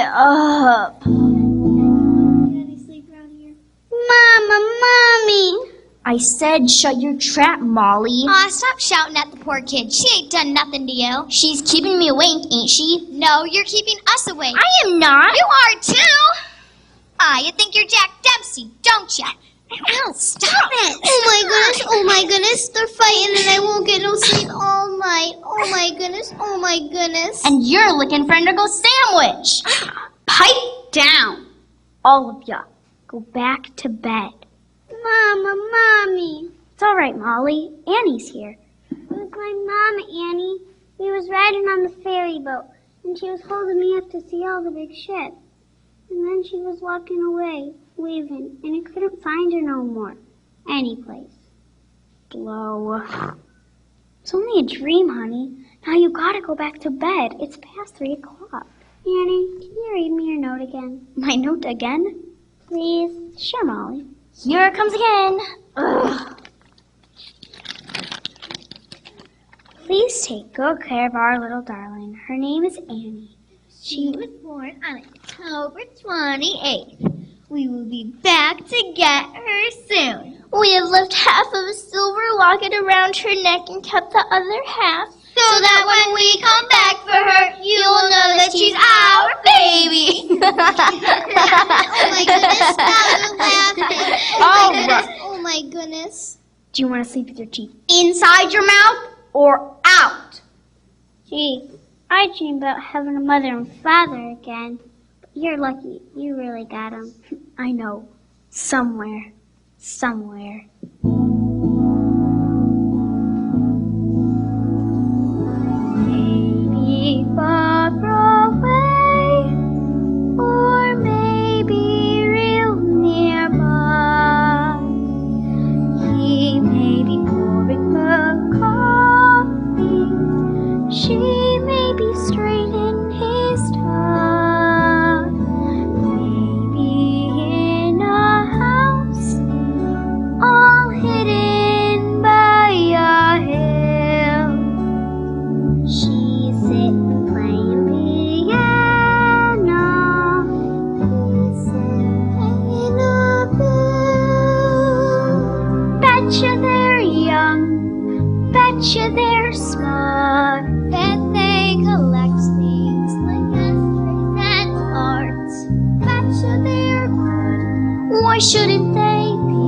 up. Any sleep around here? Mama, Mommy! I said shut your trap, Molly. Aw, stop shouting at the poor kid. She ain't done nothing to you. She's keeping me awake, ain't she? No, you're keeping us awake. I am not. You are too! You think you're Jack Dempsey, don't you? Ow, stop it! Oh my goodness, they're fighting and I won't get no sleep all night. Oh my goodness. And you're looking for an indigo sandwich. Pipe down. All of ya. Go back to bed. Mama, Mommy. It's all right, Molly. Annie's here. It was my mama, Annie. We was riding on the ferry boat, and she was holding me up to see all the big ships. And then she was walking away, leaving, and I couldn't find her no more. Any place. Blow. It's only a dream, honey. Now you gotta go back to bed. It's past 3 o'clock. Annie, can you read me your note again? My note again? Please. Sure, Molly. Here it comes again. Ugh. Please take good care of our little darling. Her name is Annie. She was born on October 28th. We will be back to get her soon. We have left half of a silver locket around her neck and kept the other half. So that when we come back for her, you will know that she's our baby. Oh my goodness, now you're laughing. Oh my goodness. Do you want to sleep with your teeth inside your mouth or out? Gee, I dream about having a mother and father again. But you're lucky. You really got them. I know. Somewhere. Maybe far away, or maybe real nearby. He may be pouring her coffee. She may be straightening his tie. Maybe in a house all hidden by a hill. She's sitting playing piano. He's sitting playing a bill. Betcha they're young, betcha they're smart. Bet they collect things like history and art. Betcha they're good, why shouldn't they be?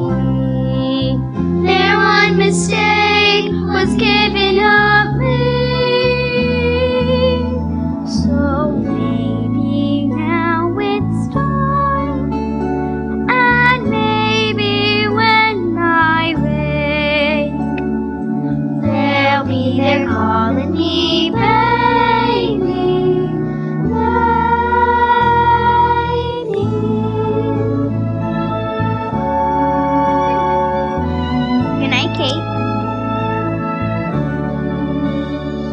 Their one mistake was giving up me. So maybe now it's time, and maybe when I wake, they'll be there calling me baby, baby. Good night, Kate.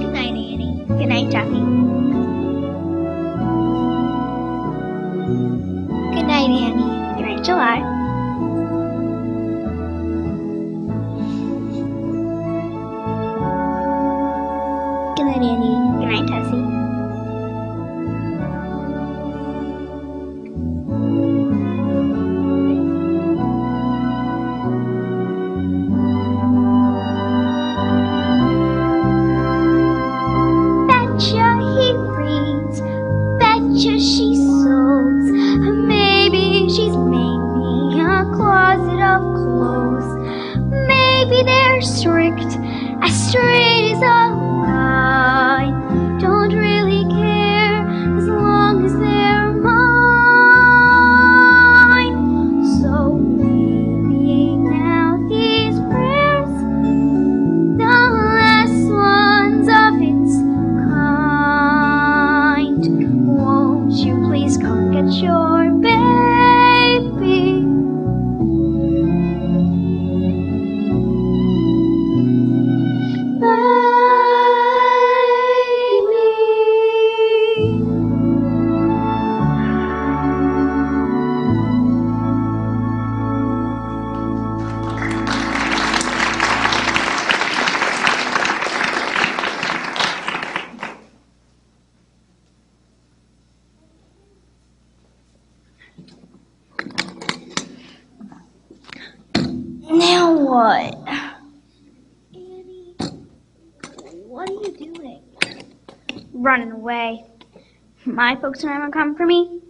Good night, Annie. Good night, Jackie. Good night, Annie. Good night, July. Good night, Annie. Good night, Tessie. Betcha he reads, betcha she sews. Maybe she's made me a closet of clothes. Maybe they're strict, as straight as a line. Don't really care as long as they're mine. So maybe now these prayers, the last ones of its kind. Won't you please come get your baby? Baby. running away. My folks are never coming for me.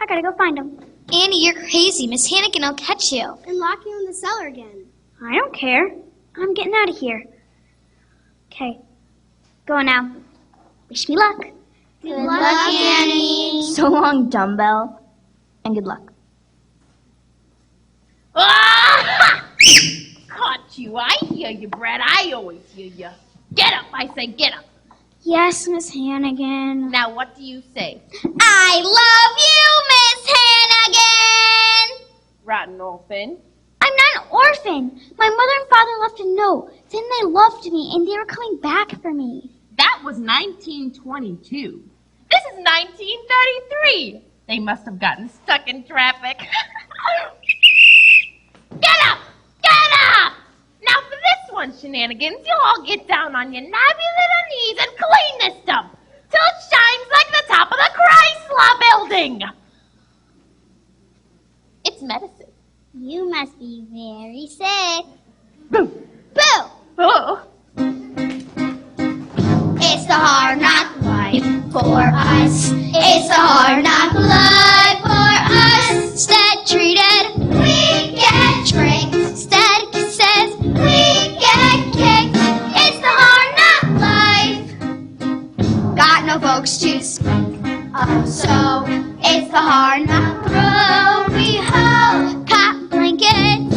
I gotta go find them. Annie, you're crazy. Miss Hanigan will catch you. And lock you in the cellar again. I don't care. I'm getting out of here. Okay. Going now. Wish me luck. Good luck, Annie. So long, dumbbell. And good luck. Ah! Caught you. I hear you, Brad. I always hear you. Get up, I say, get up. Yes, Miss Hanigan. Now, what do you say? I love you, Miss Hanigan! Rotten orphan. I'm not an orphan. My mother and father left a note saying they loved me and they were coming back for me. That was 1922. This is 1933. They must have gotten stuck in traffic. Get up! Get up! Now for this one, shenanigans, you'll all get down on your knobby little knees and clean this stuff till it shines like the top of the Chrysler building. It's medicine. You must be very sick. Boo! Boo! Oh. It's the hard knock life for us. It's the hard knock life for us. Instead treated, we get tricked. Instead kisses, we get kicked. It's the hard knock life. Got no folks to speak of, so it's the hard knock road we hoe. Cot blankets,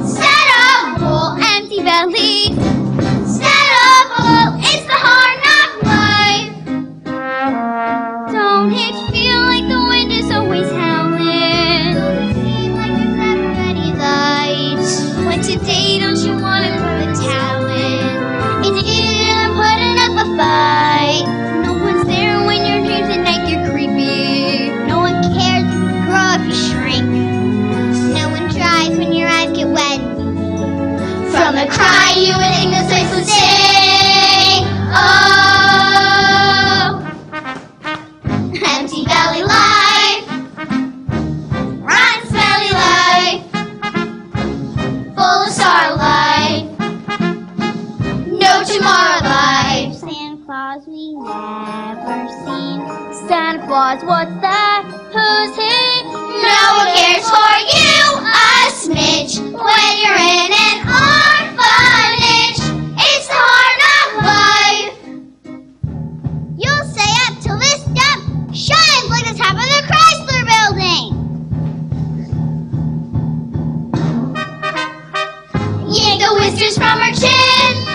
instead of wool, empty bellies. Instead of wool, it's the hard knock life. Don't it feel like the wind is always howling? Don't it seem like there's never any light? When today don't you want to throw the towel in? It's easier than putting up a fight. No one's there when your dreams at night get creepy. No one cares if you grow if you shrink. No one tries when your eyes get wet. From the cry you would think the place would sing. Oh, empty belly life, rotten smelly life, full of starlight, no tomorrow life. Santa Claus we never seen. Santa Claus, what's that? Who's he? No one cares for you a smidge when you're in an orphanage. It's the hard knock life. You'll stay up till this stuff shines like the top of the Chrysler building. Yank the whiskers from her chin,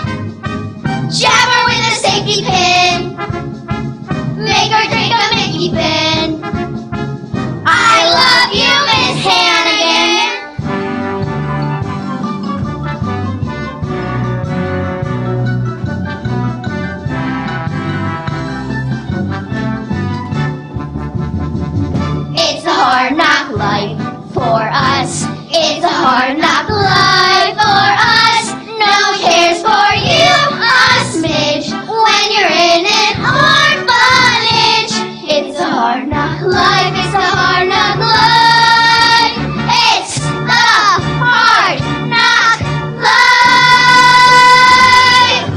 jab her with a safety pin, make her drink a Mickey pin. I love you, Miss Hanigan. It's a hard knock life for us. It's a hard knock life for us. No one cares for you a smidge when you're in an orphanage. It's a hard knock life. It's a hard knock life. It's the hard knock life.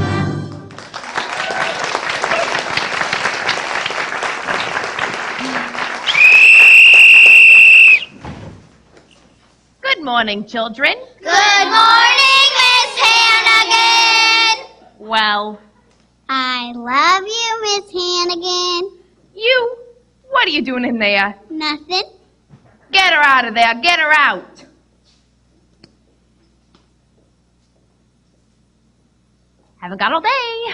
Good morning, children. Good morning, Miss Hanigan. Well, I love you, Miss Hanigan. you, what are you doing in there? Nothing. Get her out of there. Get her out. Haven't got all day.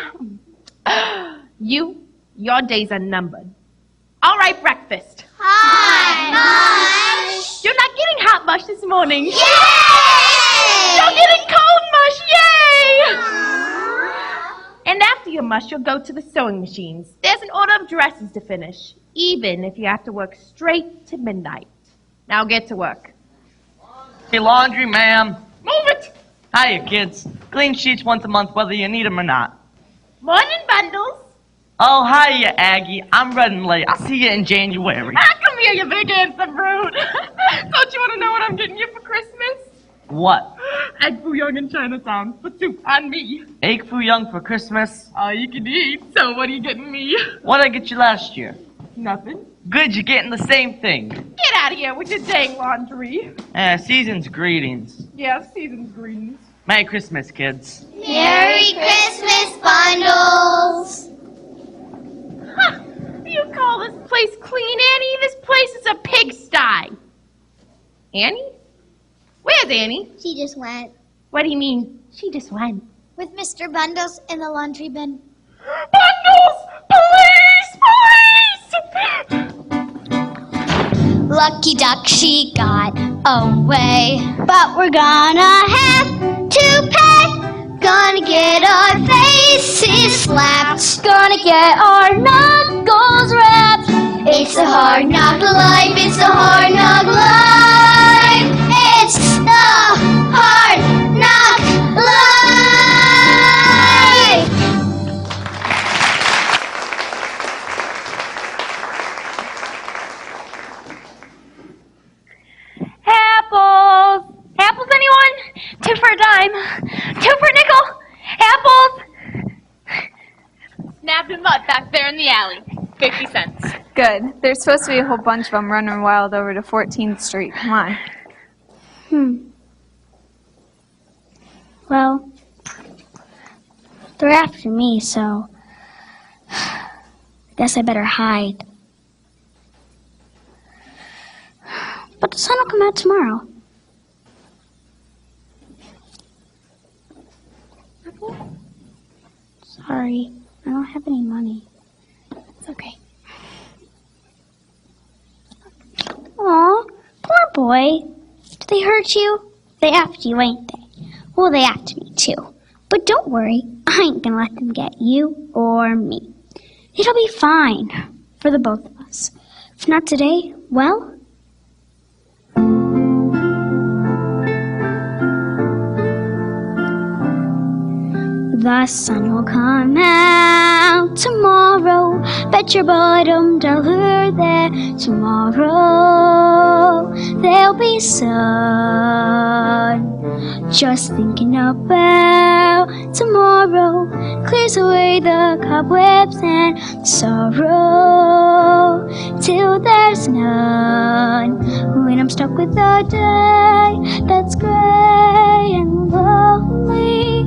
Your days are numbered. All right, breakfast. Hi, Mush. You're not getting hot mush this morning. Yay! You're getting cold mush. Yay! And after your mush, you'll go to the sewing machines. There's an order of dresses to finish, even if you have to work straight to midnight. Now get to work. Hey, laundry, ma'am. Move it! Hiya, kids. Clean sheets once a month, whether you need them or not. Morning bundles. Oh, hiya, Aggie. I'm running late. I'll see you in January. Ah, come here, you big handsome brute. Don't you want to know what I'm getting you for Christmas? What? Egg foo young in Chinatown. Put soup on me. Egg foo young for Christmas? All you can eat. So what are you getting me? What'd I get you last year? Nothing. Good, you're getting the same thing. Get out of here with your dang laundry. Season's greetings. Yeah, season's greetings. Merry Christmas, kids. Merry Christmas bundles. Huh. You call this place clean, Annie? This place is a pigsty. Annie? Where's Annie? She just went What do you mean? She just went. with Mr. Bundles in the laundry bin. Bundles! Police! Lucky duck, she got away. But we're gonna have to pay. Gonna get our faces slapped. Gonna get our knuckles wrapped. It's a hard knock life. It's a hard knock life. It's the hard knock life. Apples! Apples, anyone? 2 for a dime. 2 for a nickel. Apples! Nabbed and Mutt back there in the alley. 50 cents. Good. There's supposed to be a whole bunch of them running wild over to 14th Street. Come on. Well, they're after me, so guess I better hide. But the sun will come out tomorrow. Sorry, I don't have any money. It's okay. Aw, poor boy. Did they hurt you? They after you, ain't they? Well, they after me too. But don't worry, I ain't gonna let them get you or me. It'll be fine for the both of us. If not today, well, the sun will come out tomorrow. Bet your bottom dollar that tomorrow there'll be sun. Just thinking about tomorrow clears away the cobwebs and sorrow till there's none. When I'm stuck with a day that's gray and lonely,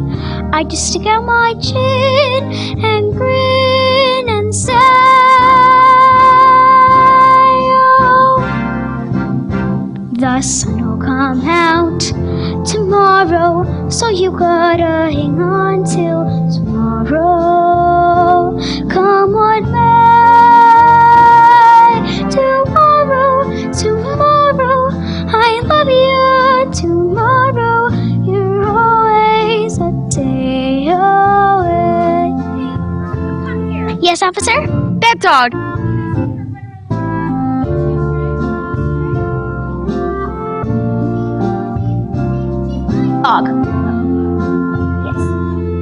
I just stick out my chin and grin and say, oh, the sun will come out tomorrow, so you gotta hang on till tomorrow. Come on, May. Tomorrow, tomorrow, I love you. Tomorrow, you're always a day away. Yes, officer? That dog! Dog. Yes.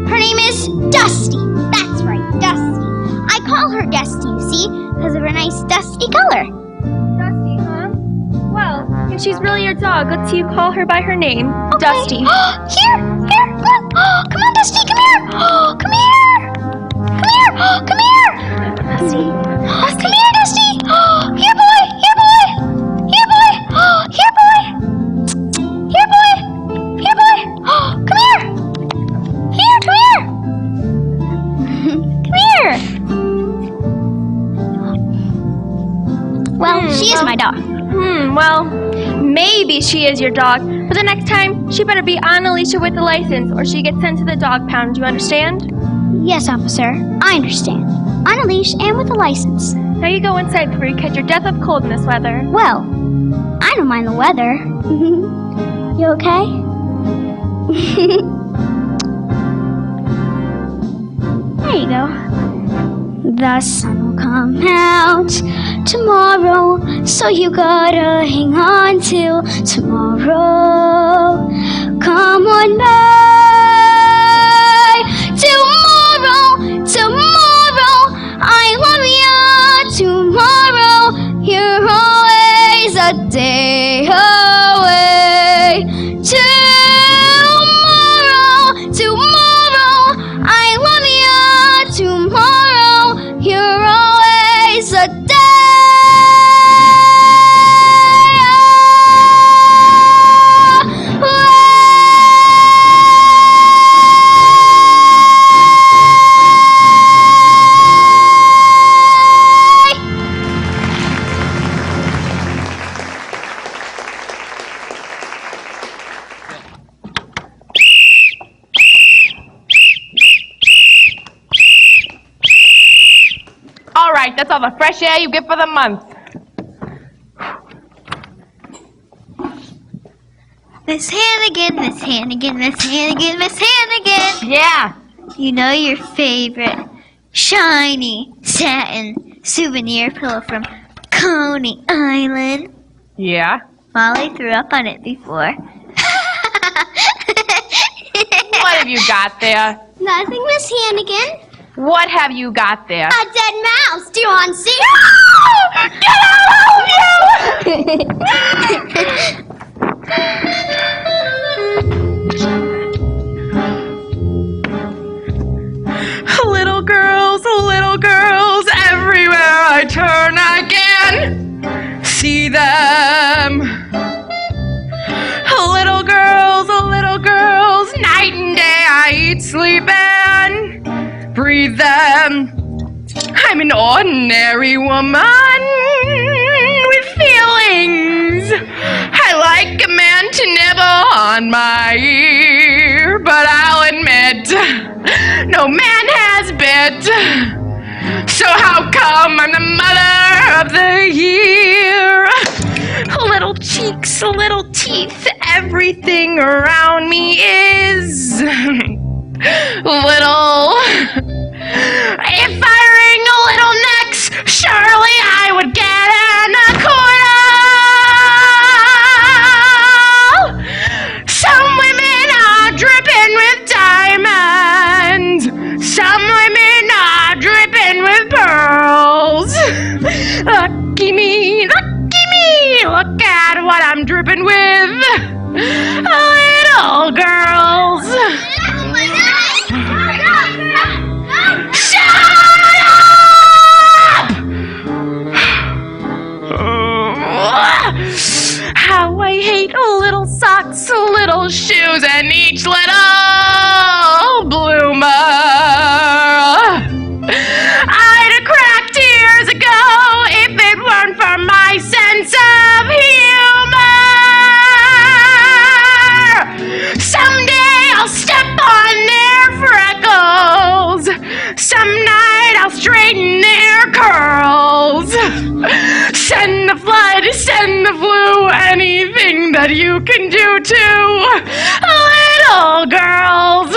Her name is Dusty. That's right, Dusty. I call her Dusty, you see, because of her nice dusty color. Dusty, huh? Well, if she's really your dog, let's see you call her by her name. Okay. Dusty. Here, come on. Come on, Dusty, come here. Come here. Come here. Come here. Dusty. Come here, Dusty. Here, boy. Here, boy. Here, boy. Here, boy. Here, boy. Here, boy. Come here. Here, come here. Come here. Well, she is my dog. Well, maybe she is your dog, but the next time, she better be on a leash with a license, or she gets sent to the dog pound. Do you understand? Yes, officer. I understand. On a leash and with a license. Now you go inside before you catch your death of cold in this weather. Well, I don't mind the weather. You okay? There you go. The sun will come out tomorrow, so you gotta hang on till tomorrow. Come on, May. Tomorrow, tomorrow, I love you. Tomorrow, you're always a day away. right, that's all the fresh air you get for the month. Miss Hanigan, Miss Hanigan, Miss Hanigan, Miss Hanigan. Yeah. You know your favorite shiny satin souvenir pillow from Coney Island? Yeah. Molly threw up on it before. What have you got there? Nothing, Miss Hanigan. What have you got there? A dead mouse. Do you want to see? Get out Little girls, everywhere I turn I can see them. Little girls, night and day I eat, sleep, and breathe them. I'm an ordinary woman with feelings. I like a man to nibble on my ear, but I'll admit, no man has bit. So how come I'm the mother of the year? Little cheeks, little teeth, everything around me is little. If I wring a little necks, surely I would get an acquittal. Some women are dripping with diamonds. Some women are dripping with pearls. Lucky me, look at what I'm dripping with. Little girls. Shut up! How I hate little socks, little shoes, and each little bloomer. I'd have cracked years ago if it weren't for my sense of humor. Someday I'll step on their freckles. Some night I'll straighten their curls. Send the flood, send the flu, anything that you can do to little girls.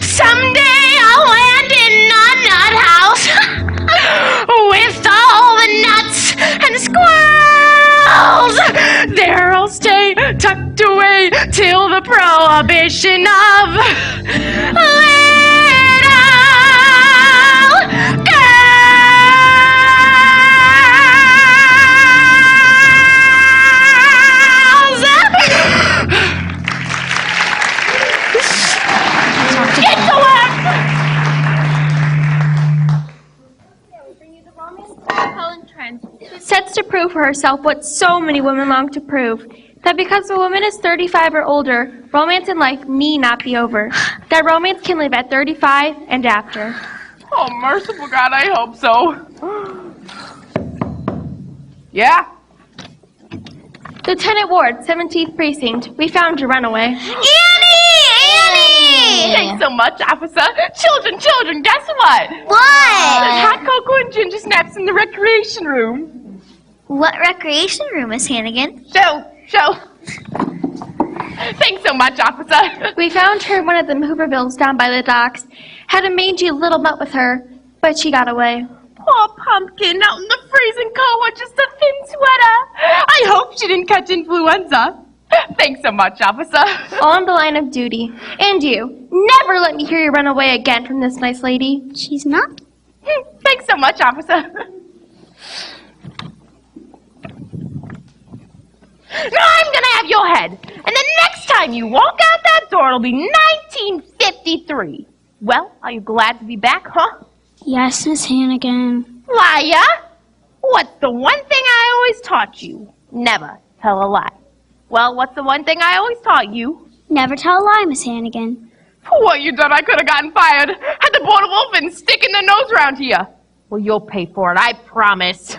Someday I'll land in a nut house with all the nuts and squirrels. There I'll stay tucked away till the prohibition of little girls. Get to work! Helen Trent sets to prove for herself what so many women long to prove, that because a woman is 35 or older, romance in life need not be over. That romance can live at 35 and after. Oh, merciful God, I hope so. Yeah? Lieutenant Ward, 17th Precinct, we found your runaway. Annie! Thanks so much, officer. Children, guess what? What? Hot cocoa and ginger snaps in the recreation room. What recreation room, Miss Hanigan? Show. Thanks so much, officer. We found her in one of the Hoovervilles down by the docks. Had a mangy little mutt with her, but she got away. Poor pumpkin out in the freezing cold with just a thin sweater. I hope she didn't catch influenza. Thanks so much, officer. On the line of duty. And you, never let me hear you run away again from this nice lady. She's not. Thanks so much, officer. Now I'm gonna have your head. And the next time you walk out that door, it'll be 1953. Well, are you glad to be back, huh? Yes, Miss Hanigan. Liar! What's the one thing I always taught you? Never tell a lie. Well, what's the one thing I always taught you? Never tell a lie, Miss Hanigan. For what you done, I could have gotten fired. Had the Board of Orphans sticking their nose around here. Well, you'll pay for it, I promise.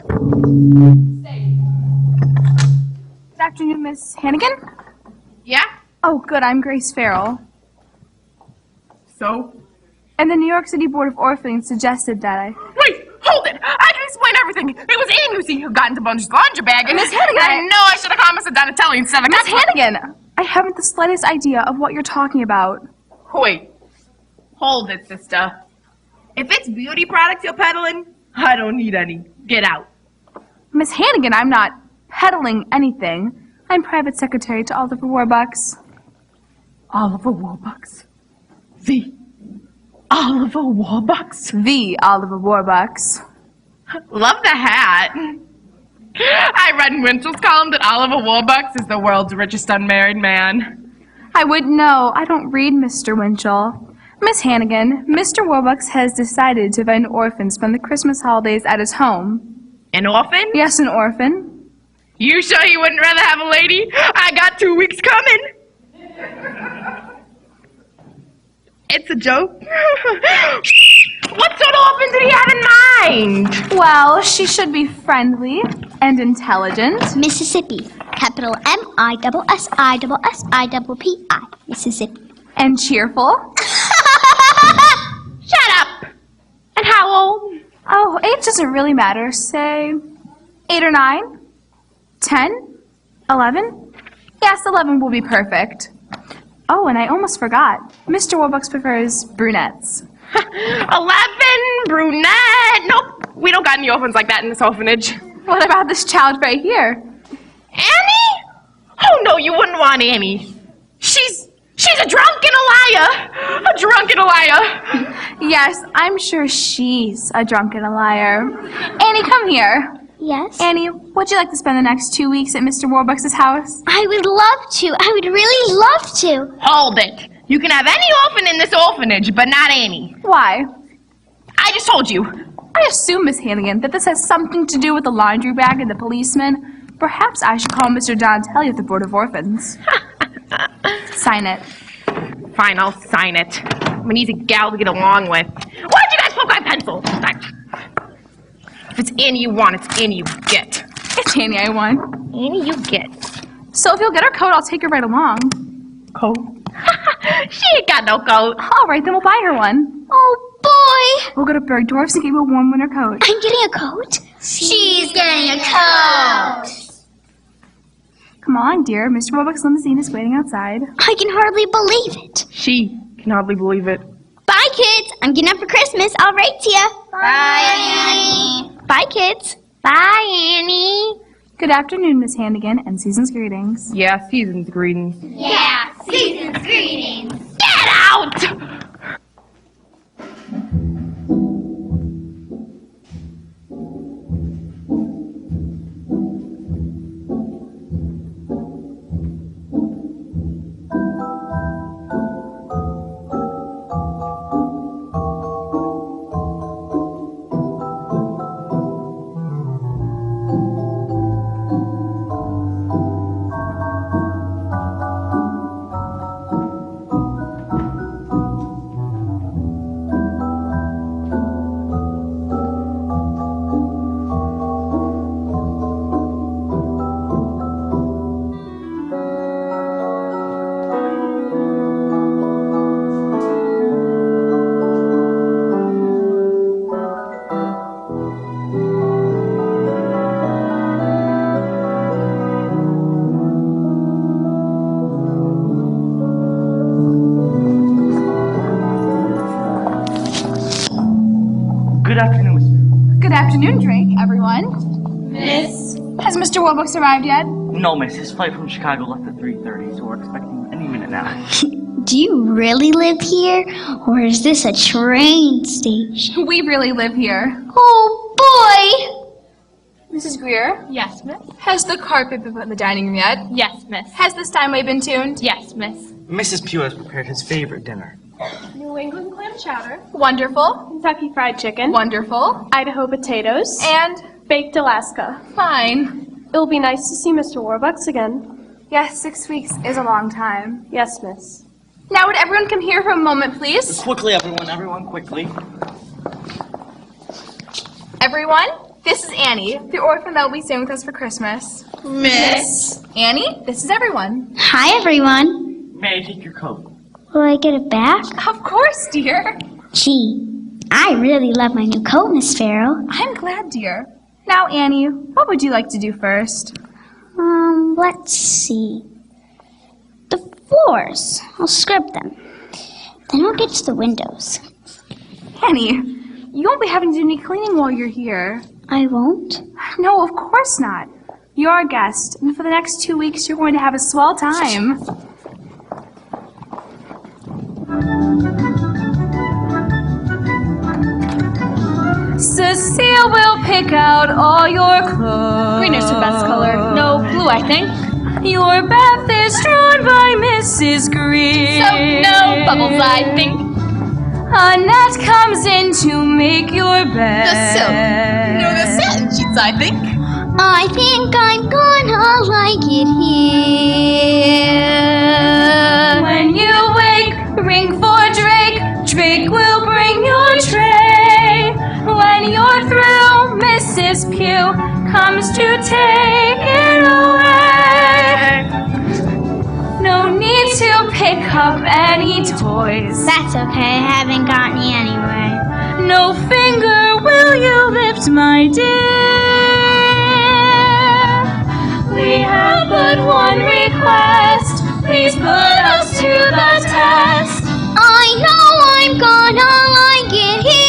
That afternoon, Miss Hanigan. Yeah? Oh, good. I'm Grace Farrell. So? And the New York City Board of Orphanage suggested that I... Wait, hold it! I can explain everything. It was Amy, you see, who got into Bunch's laundry bag, and Miss Hanigan, I know I should have called Mr. Donatelli instead of... Miss Hanigan! I haven't the slightest idea of what you're talking about. Wait. Hold it, sister. If it's beauty products you're peddling, I don't need any. Get out. Miss Hanigan, I'm not peddling anything. I'm private secretary to Oliver Warbucks. Oliver Warbucks? The Oliver Warbucks? The Oliver Warbucks. Love the hat. I read in Winchell's column that Oliver Warbucks is the world's richest unmarried man. I wouldn't know. I don't read Mr. Winchell. Miss Hanigan, Mr. Warbucks has decided to let an orphan spend the Christmas holidays at his home. An orphan? Yes, an orphan. You sure you wouldn't rather have a lady? I got 2 weeks coming. It's a joke. What sort of orphan did he have in mind? Well, she should be friendly and intelligent. Mississippi. Capital M-I-S-S-I-P-I. Mississippi. And cheerful. Shut up. And how old? Oh, age doesn't really matter. Say 8 or 9? 10? 11? Yes, 11 will be perfect. Oh, and I almost forgot. Mr. Warbucks prefers brunettes. 11, brunette. Nope, we don't got any orphans like that in this orphanage. What about this child right here? Annie? Oh, no, you wouldn't want Annie. She's a drunken liar. A drunken liar. Yes, I'm sure she's a drunk and a liar. Annie, come here. Yes? Annie, would you like to spend the next 2 weeks at Mr. Warbucks' house? I would love to. I would really love to. Hold it. You can have any orphan in this orphanage, but not Annie. Why? I just told you. I assume, Miss Hanigan, that this has something to do with the laundry bag and the policeman. Perhaps I should call Mr. Donatelli at the Board of Orphans. Sign it. Fine, I'll sign it. I'm an easy gal to get along with. Why'd you guys poke my pencil? If it's Annie you want, it's Annie you get. It's Annie I want. Annie you get. So if you'll get her coat, I'll take her right along. Coat? She ain't got no coat. All right, then we'll buy her one. Oh, boy. We'll go to Bergdorf's and get you a warm winter coat. I'm getting a coat? She's getting a coat. Come on, dear. Mr. Warbucks' limousine is waiting outside. I can hardly believe it. She can hardly believe it. Bye, kids. I'm getting up for Christmas. I'll write to you. Bye, Annie. Bye, kids. Bye, Annie. Good afternoon, Miss Hanigan, and season's greetings. Yeah, season's greetings. Yeah, season's greetings. Get out! Good afternoon, Miss. Good afternoon, Drake, everyone. Miss? Has Mr. Warbucks arrived yet? No, Miss. His flight from Chicago left at 3:30, so we're expecting him any minute now. Do you really live here, or is this a train station? We really live here. Oh, boy! Mrs. Greer? Yes, miss. Has the carpet been put in the dining room yet? Yes, miss. Has the Steinway been tuned? Yes, miss. Mrs. Pugh has prepared his favorite dinner. New England clam chowder. Wonderful. Kentucky fried chicken. Wonderful. Idaho potatoes. And? Baked Alaska. Fine. It'll be nice to see Mr. Warbucks again. Yes, 6 weeks is a long time. Yes, miss. Now would everyone come here for a moment, please? Quickly, everyone, quickly. Everyone, This is Annie, the orphan that will be staying with us for Christmas. Miss. Annie, this is everyone. Hi, everyone. May I take your coat? Will I get it back? Of course, dear. Gee, I really love my new coat, Miss Farrell. I'm glad, dear. Now, Annie, what would you like to do first? Let's see. The floors. I'll scrub them. Then I'll get to the windows. Annie, you won't be having to do any cleaning while you're here. I won't? No, of course not. You're our guest, and for the next 2 weeks, you're going to have a swell time. Cecile will pick out all your clothes. Green is the best color. No, blue, I think. Your bath is drawn by Mrs. Green. So, no, bubbles, I think. Annette comes in to make your bed. The satin sheets, I think. I think I'm gonna like it here. When you wake, ring for Drake. Drake will bring your tray. When you're through, Mrs. Pugh comes to take it away. No need to pick up any toys. That's okay, I haven't gotten any anyway. No finger will you lift, my dear. We have but one request. Please put us to the test. I know I'm gonna like it here.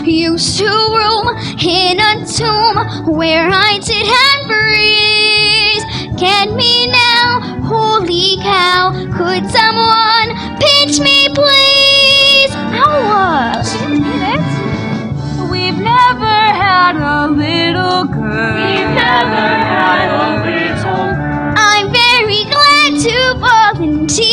Used to room in a tomb where I did have breeze. Get me now, holy cow. Could someone pinch me, please? Ow! She didn't mean it. We've never had a little girl. We've never had a little girl. I'm very glad to volunteer.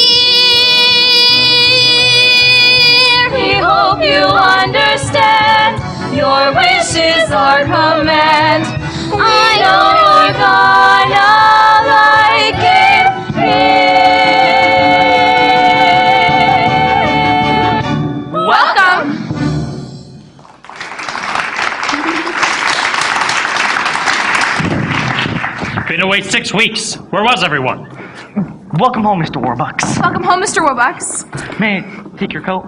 We hope you understand. Your wishes are command. I know you're gonna like it here. Welcome. Been away 6 weeks. Where was everyone? Welcome home, Mr. Warbucks. Welcome home, Mr. Warbucks. May I take your coat?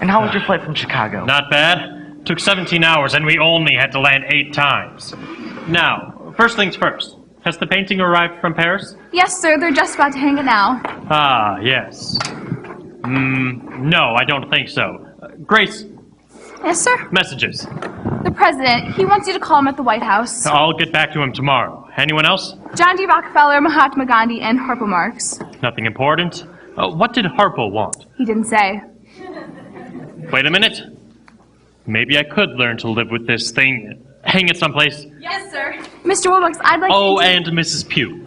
And how was your flight from Chicago? Not bad. Took 17 hours and we only had to land 8 times. Now, first things first. Has the painting arrived from Paris? Yes, sir. They're just about to hang it now. Ah, yes. No, I don't think so. Grace, Yes, sir. messages. The president. He wants you to call him at the White House. I'll get back to him tomorrow. Anyone else? John D. Rockefeller, Mahatma Gandhi, and Harpo Marx. Nothing important. What did Harpo want? He didn't say. Wait a minute. Maybe I could learn to live with this thing. Hang it someplace. Yes, sir. Mr. Warbucks, I'd like Oh, to... and Mrs. Pugh.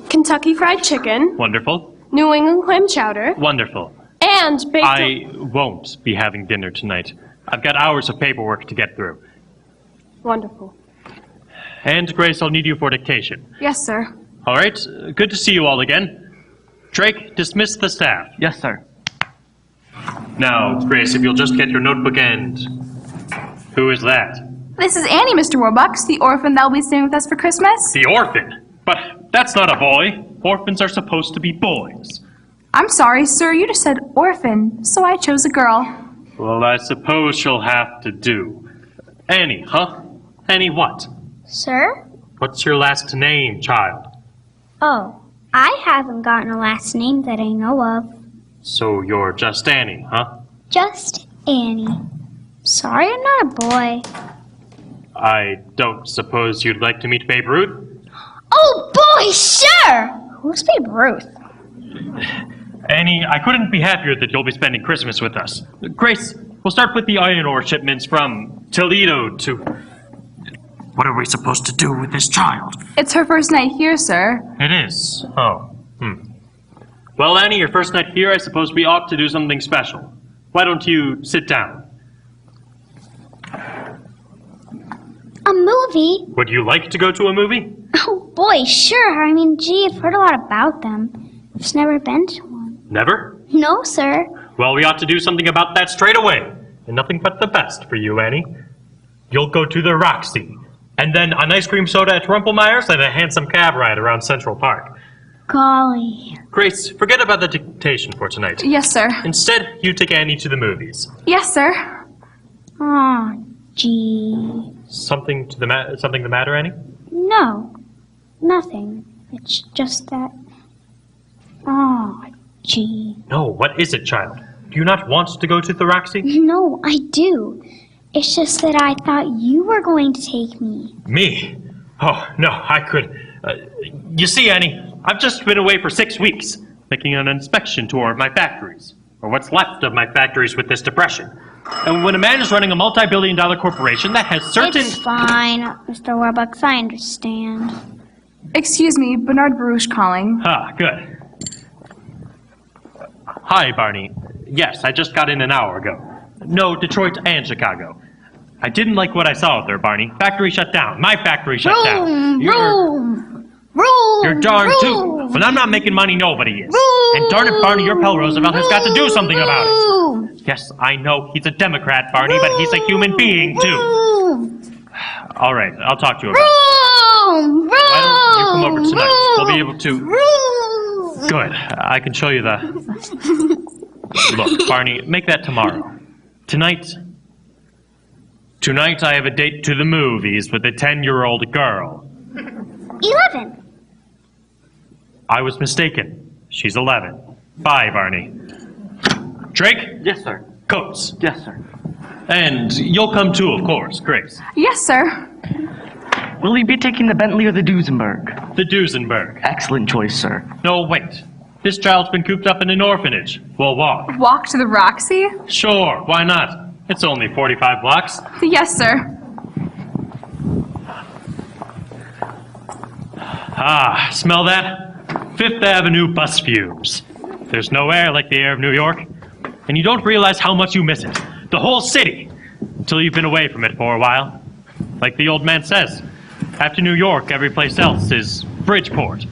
Kentucky Fried Chicken, Wonderful. New England Clam Chowder, Wonderful. and baked... I won't be having dinner tonight. I've got hours of paperwork to get through. Wonderful. And Grace, I'll need you for dictation. Yes, sir. All right, good to see you all again. Drake, dismiss the staff. Yes, sir. Now, Grace, if you'll just get your notebook and... Who is that? This is Annie, Mr. Warbucks, the orphan that will be staying with us for Christmas. The orphan. But that's not a boy. Orphans are supposed to be boys. I'm sorry, sir. You just said orphan, so I chose a girl. Well, I suppose she'll have to do. Annie, huh? Annie what? Sir? What's your last name, child? Oh, I haven't gotten a last name that I know of. So you're just Annie, huh? Just Annie. Sorry I'm not a boy. I don't suppose you'd like to meet Babe Ruth? Oh boy, sure! Who's Babe Ruth? Annie, I couldn't be happier that you'll be spending Christmas with us. Grace, we'll start with the iron ore shipments from Toledo to... What are we supposed to do with this child? It's her first night here, sir. It is. Oh. Well, Annie, your first night here, I suppose we ought to do something special. Why don't you sit down? A movie? Would you like to go to a movie? Oh boy, sure. I mean, gee, I've heard a lot about them. I've just never been to one. Never? No, sir. Well, we ought to do something about that straight away. and nothing but the best for you, Annie. You'll go to the Roxy, and then an ice cream soda at Rumpelmeyer's and a handsome cab ride around Central Park. Golly. Grace, forget about the dictation for tonight. Yes, sir. Instead, you take Annie to the movies. Yes, sir. Aw, gee. Something the matter, Annie? No, nothing. It's just that. Aw, gee. No, what is it, child? Do you not want to go to the Roxy? No, I do. It's just that I thought you were going to take me. Me? Oh, no, I could. You see, Annie, I've just been away for 6 weeks, making an inspection tour of my factories, or what's left of my factories with this depression. And when a man is running a multi-billion-dollar corporation that has certain... It's fine, Mr. Warbucks. I understand. Excuse me, Bernard Baruch calling. Ah, good. Hi, Barney. Yes, I just got in an hour ago. No, Detroit and Chicago. I didn't like what I saw out there, Barney. Factory shut down. My factory shut down. You're darn too. When I'm not making money, nobody is. And darn it, Barney, your pal Roosevelt has got to do something about it. Yes, I know he's a Democrat, Barney, but he's a human being too. All right, I'll talk to you about it. Why don't you come over tonight? We'll be able to... Good. I can show you the... Look, Barney, make that tomorrow. Tonight I have a date to the movies with a 10-year-old girl. 11. I was mistaken. She's 11. Bye, Barney. Drake? Yes, sir. Coates. Yes, sir. And you'll come too, of course, Grace. Yes, sir. Will he be taking the Bentley or the Duesenberg? The Duesenberg. Excellent choice, sir. No, wait. This child's been cooped up in an orphanage. We'll walk. Walk to the Roxy? Sure, why not? It's only 45 blocks. Yes, sir. Ah, smell that? Fifth Avenue bus fumes. There's no air like the air of New York. And you don't realize how much you miss it. The whole city. Until you've been away from it for a while. Like the old man says, after New York, every place else is Bridgeport.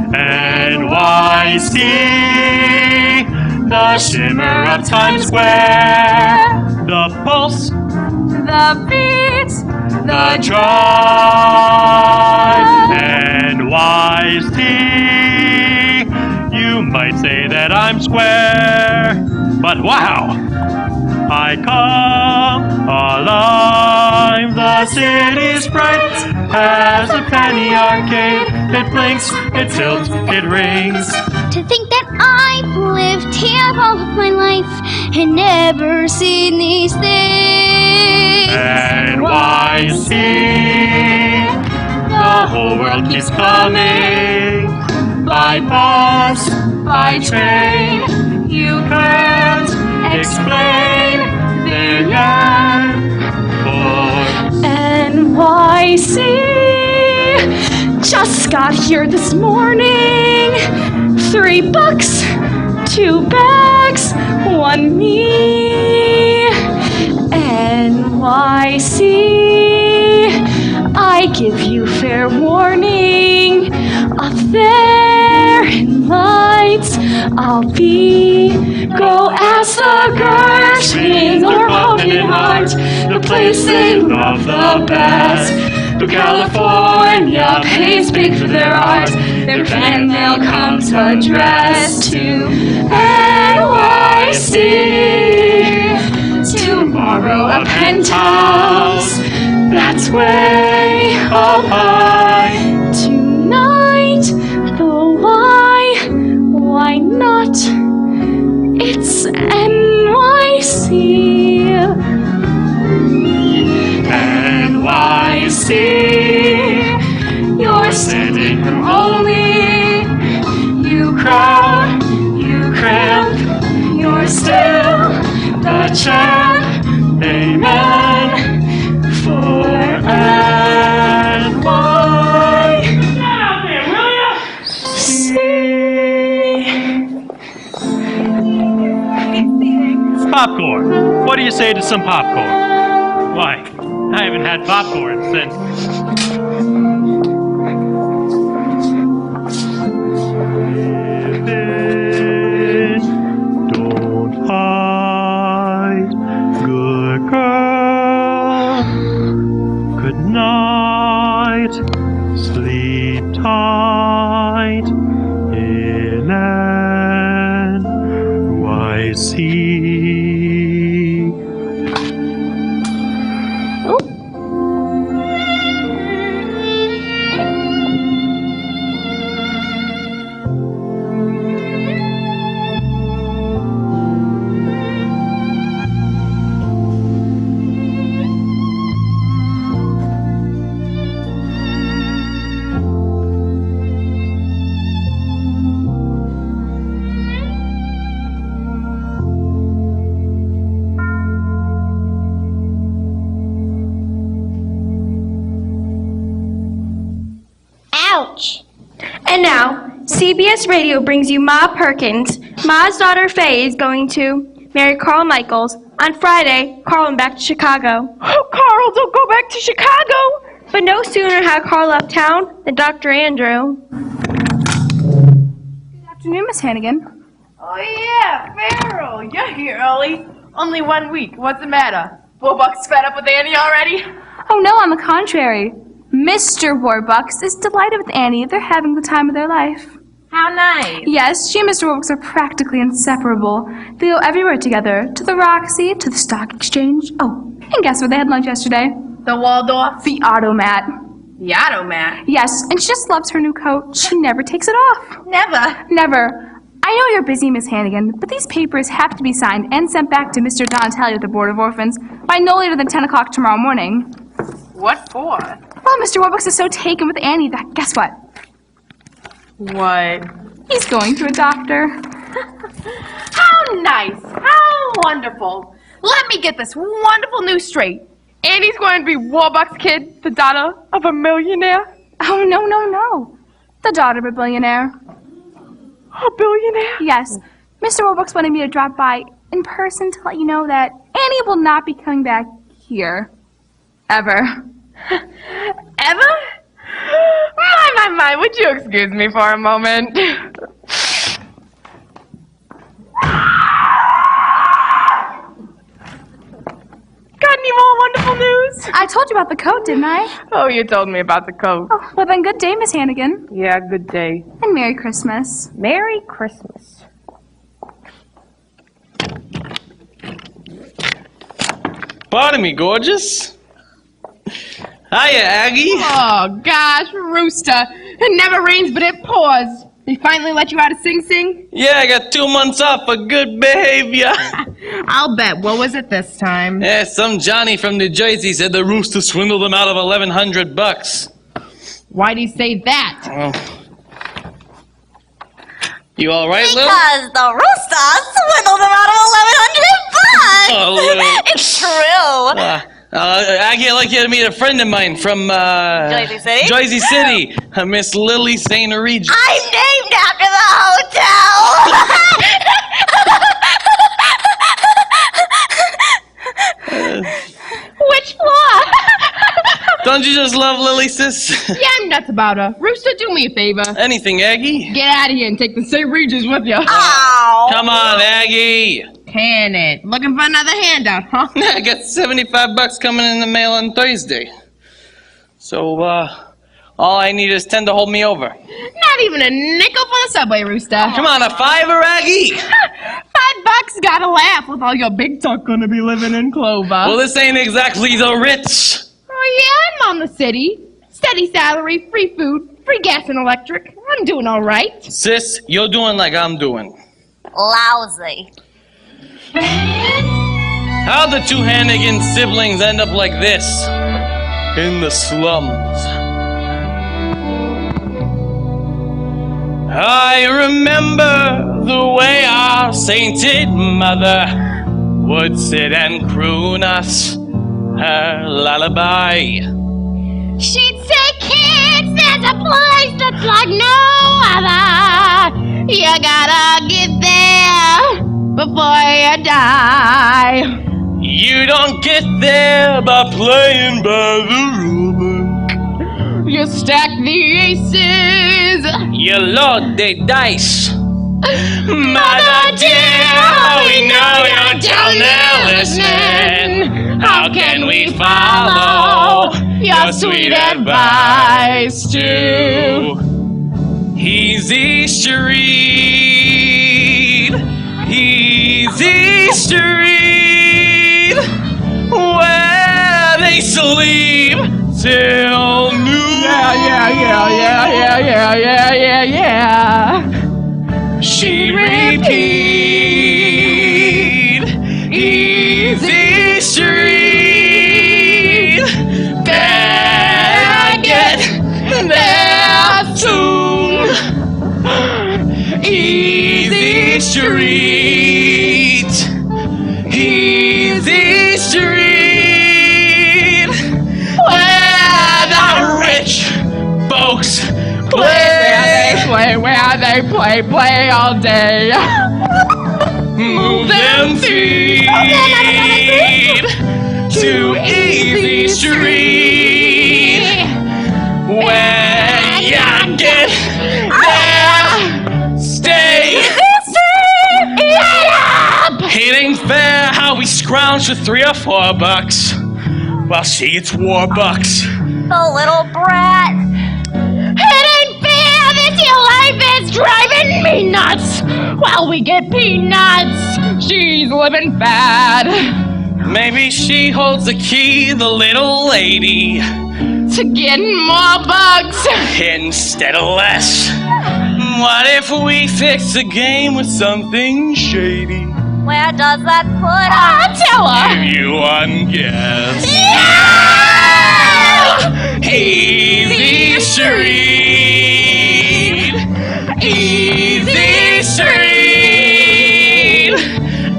NYC, the shimmer of Times Square, the pulse, The beat. the drive. NYC, you might say that I'm square, but wow, I come alive. The city's bright as a penny arcade. It blinks, it tilts, it rings. To think that I've lived here all of my life and never seen these things. NYC, the whole world keeps coming. By bus, by train, you can't explain their yearn for NYC. Just got here this morning. $3, 2 bags, 1 me. NYC. I give you fair warning. Up there in lights, I'll be. Go ask the Gershwins or Broken Heart, the place they love the best. Though California pays big for their art, their fan they'll come to dress to NYC. Tomorrow a penthouse, that's way up high. Tonight, though why not? It's NYC. NYC, you're standing room only. You crowd, you cramp, you're still the champ. Amen for NYC. Popcorn. What do you say to some popcorn? Why, I haven't had popcorn since... Living I see. Ouch. And now, CBS Radio brings you Ma Perkins. Ma's daughter Faye is going to marry Carl Michaels. On Friday, Carl went back to Chicago. Oh, Carl, don't go back to Chicago. But no sooner had Carl left town than Dr. Andrew. Good afternoon, Miss Hanigan. Oh, yeah, Farrell, you're here early. Only 1 week. What's the matter? Warbucks fed up with Annie already? Oh, no, on the contrary. Mr. Warbucks is delighted with Annie. They're having the time of their life. How nice. Yes, she and Mr. Warbucks are practically inseparable. They go everywhere together. To the Roxy, to the Stock Exchange. Oh, and guess where they had lunch yesterday? The Waldorf? The Automat. The Automat? Yes, and she just loves her new coat. She never takes it off. Never. Never. I know you're busy, Miss Hanigan, but these papers have to be signed and sent back to Mr. Donatelli at the Board of Orphans by no later than 10 o'clock tomorrow morning. What for? Well, Mr. Warbucks is so taken with Annie that, guess what? What? He's going to a doctor. How nice. How wonderful. Let me get this wonderful news straight. Annie's going to be Warbucks' kid, the daughter of a millionaire? Oh, no, no, no. The daughter of a billionaire. A billionaire? Yes. Mr. Warbucks wanted me to drop by in person to let you know that Annie will not be coming back here. Ever. Ever? My, would you excuse me for a moment? Got any more wonderful news? I told you about the coat, didn't I? Oh, you told me about the coat. Oh, well then, good day, Miss Hanigan. Yeah, good day. And Merry Christmas. Merry Christmas. Pardon me, gorgeous. Hiya, Aggie. Oh, gosh, Rooster. It never rains, but it pours. They finally let you out of Sing Sing? Yeah, I got 2 months off for good behavior. I'll bet. What was it this time? Yeah, some Johnny from New Jersey said the rooster swindled him out of $1,100. Why'd he say that? Oh. You all right, Lil? Because the rooster swindled him out of $1,100. Oh, Lil. It's true. Aggie, I'd like you to meet a friend of mine from, Jersey City? Jersey City, Miss Lily St. Regis. I'm named after the hotel. Which floor? Don't you just love Lily, sis? Yeah, I'm nuts about her. Rooster, do me a favor. Anything, Aggie? Get out of here and take the St. Regis with you. Ow. Come on, Aggie. Can it. Looking for another handout, huh? I got $75 coming in the mail on Thursday. So, all I need is 10 to hold me over. Not even a nickel for the subway, Rooster. Come on, a $5, Aggie? $5, gotta laugh with all your big talk gonna be living in Clover. Well, this ain't exactly the Ritz. Oh, yeah, I'm on the city. Steady salary, free food, free gas and electric. I'm doing all right. Sis, you're doing like I'm doing. Lousy. How'd the 2 Hanigan siblings end up like this? In the slums. I remember the way our sainted mother would sit and croon us her lullaby. She'd say, kids, there's a place that's like no other. You gotta get there before you die. You don't get there by playing by the rulebook. You stack the aces. You load the dice. Mother dear, we know you're down there listening. How can we follow your sweet advice to Easy Street? Easy Easy Street, where they sleep till noon. Yeah. She repeat, Easy Street, better get there soon. Easy Street, Easy Street, where the rich folks Where they play all day. move them feet to Easy Street, when you get there, stay. It ain't fair how we scrounge for $3 or $4 while she gets Warbucks. The little brat. It ain't fair, this your life is driving me nuts. While we get peanuts, she's living bad. Maybe she holds the key, the little lady, To get more bugs. instead of less. What if we fix the game with something shady? Where does that put us? Tell her. Give you one guess. Easy Street, Easy Street,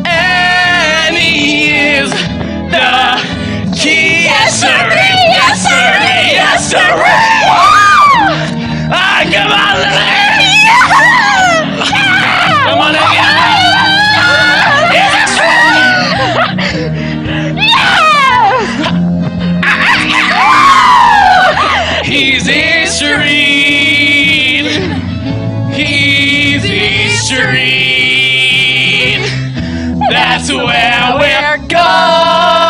Annie is the key. Yes, sir. Yes, sir. Yes, sir. Ah, come on, Lily. Come on again. Easy Street, Easy Street, that's where we're gonna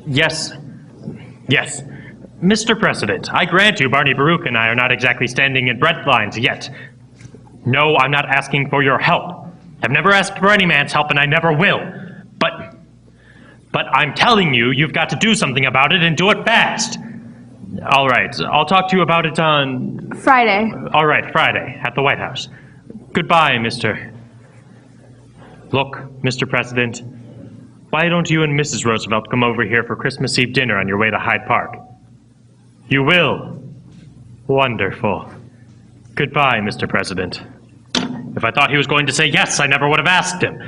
Yes. Yes. Mr. President, I grant you Barney Baruch and I are not exactly standing in bread lines yet. No, I'm not asking for your help. I've never asked for any man's help and I never will. But I'm telling you, you've got to do something about it and do it fast. All right, I'll talk to you about it on... Friday. All right, Friday, at the White House. Goodbye, Mr. Look, Mr. President, why don't you and Mrs. Roosevelt come over here for Christmas Eve dinner on your way to Hyde Park? You will. Wonderful. Goodbye, Mr. President. If I thought he was going to say yes, I never would have asked him.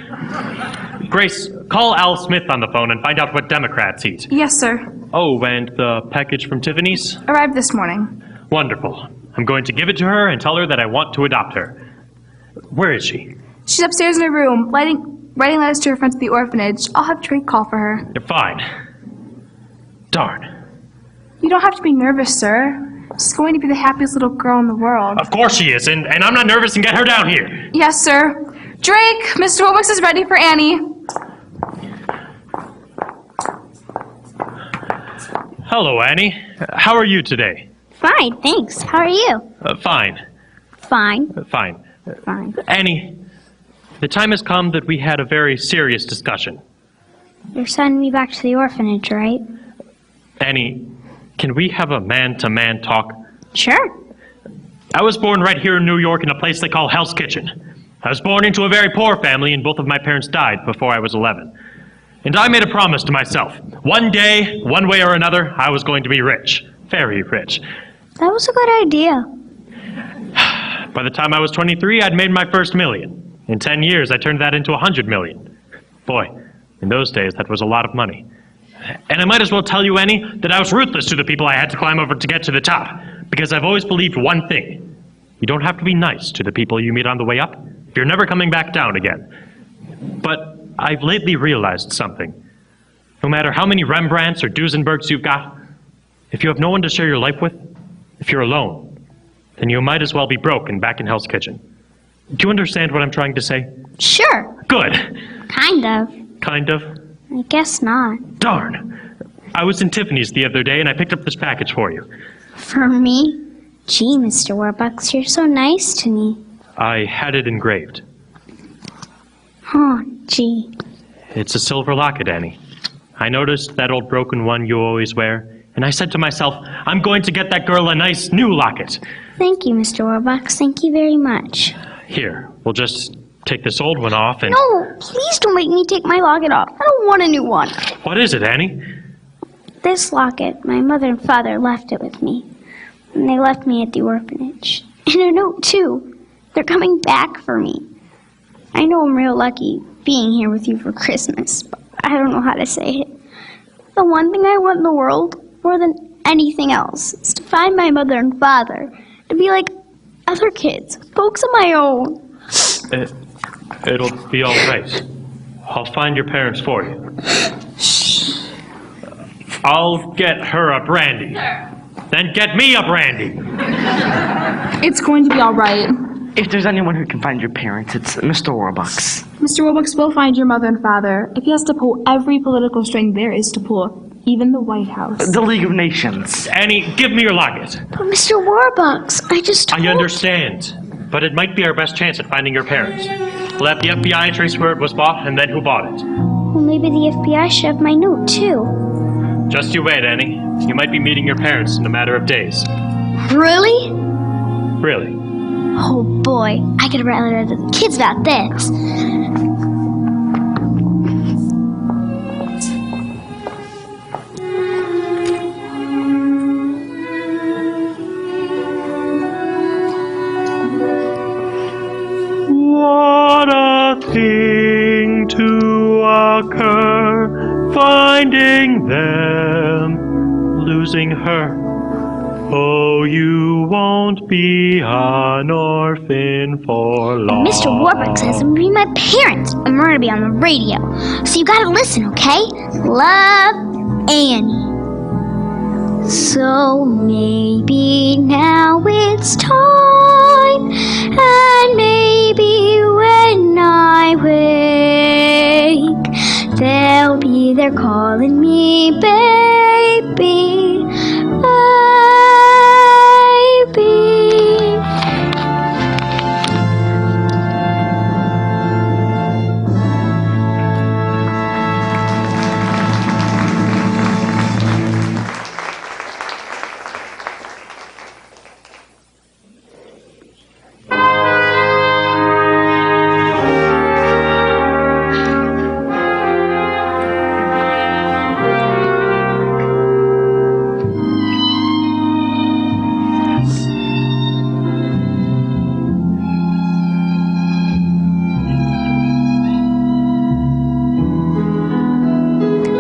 Grace, call Al Smith on the phone and find out what Democrats eat. Yes, sir. Oh, and the package from Tiffany's? Arrived this morning. Wonderful. I'm going to give it to her and tell her that I want to adopt her. Where is she? She's upstairs in her room, writing letters to her friends at the orphanage. I'll have Drake call for her. You're fine. Darn. You don't have to be nervous, sir. She's going to be the happiest little girl in the world. Of course she is, and I'm not nervous and get her down here. Yes, sir. Drake, Mr. Warbucks is ready for Annie. Hello, Annie. How are you today? Fine, thanks. How are you? Fine. Fine. Fine. Fine. Annie, the time has come that we had a very serious discussion. You're sending me back to the orphanage, right? Annie, can we have a man-to-man talk? Sure. I was born right here in New York in a place they call Hell's Kitchen. I was born into a very poor family, and both of my parents died before I was 11. And I made a promise to myself. One day, one way or another, I was going to be rich. Very rich. That was a good idea. By the time I was 23, I'd made my first million. In 10 years, I turned that into 100 million. Boy, in those days, that was a lot of money. And I might as well tell you, Annie, that I was ruthless to the people I had to climb over to get to the top. Because I've always believed one thing. You don't have to be nice to the people you meet on the way up, if you're never coming back down again. But I've lately realized something. No matter how many Rembrandts or Duesenbergs you've got, if you have no one to share your life with, if you're alone, then you might as well be broke and back in Hell's Kitchen. Do you understand what I'm trying to say? Sure. Good. Kind of. Kind of. I guess not. Darn. I was in Tiffany's the other day and I picked up this package for you. For me? Gee, Mr. Warbucks, you're so nice to me. I had it engraved. Oh, gee. It's a silver locket, Annie. I noticed that old broken one you always wear, and I said to myself, I'm going to get that girl a nice new locket. Thank you, Mr. Warbucks. Thank you very much. Here, we'll just take this old one off and... No, please don't make me take my locket off. I don't want a new one. What is it, Annie? This locket, my mother and father left it with me. And they left me at the orphanage. And a note, too. They're coming back for me. I know I'm real lucky being here with you for Christmas, but I don't know how to say it. The one thing I want in the world, more than anything else, is to find my mother and father, to be like other kids, folks of my own. It'll be all right. I'll find your parents for you. I'll get her a brandy. Then get me a brandy. It's going to be all right. If there's anyone who can find your parents, it's Mr. Warbucks. Mr. Warbucks will find your mother and father if he has to pull every political string there is to pull, even the White House. The League of Nations. Annie, give me your locket. But Mr. Warbucks, I understand, but it might be our best chance at finding your parents. We'll have the FBI trace where it was bought and then who bought it. Well, maybe the FBI should have my note, too. Just you wait, Annie. You might be meeting your parents in a matter of days. Really? Really. Oh boy, I could rather to the kids about this. What a thing to occur, finding them, losing her. Oh, you won't be an orphan for long. And Mr. Warbucks says I'm gonna be my parents, and we're gonna be on the radio. So you gotta listen, okay? Love, Annie. So maybe now it's time, and maybe when I wake, they'll be there calling me baby, baby.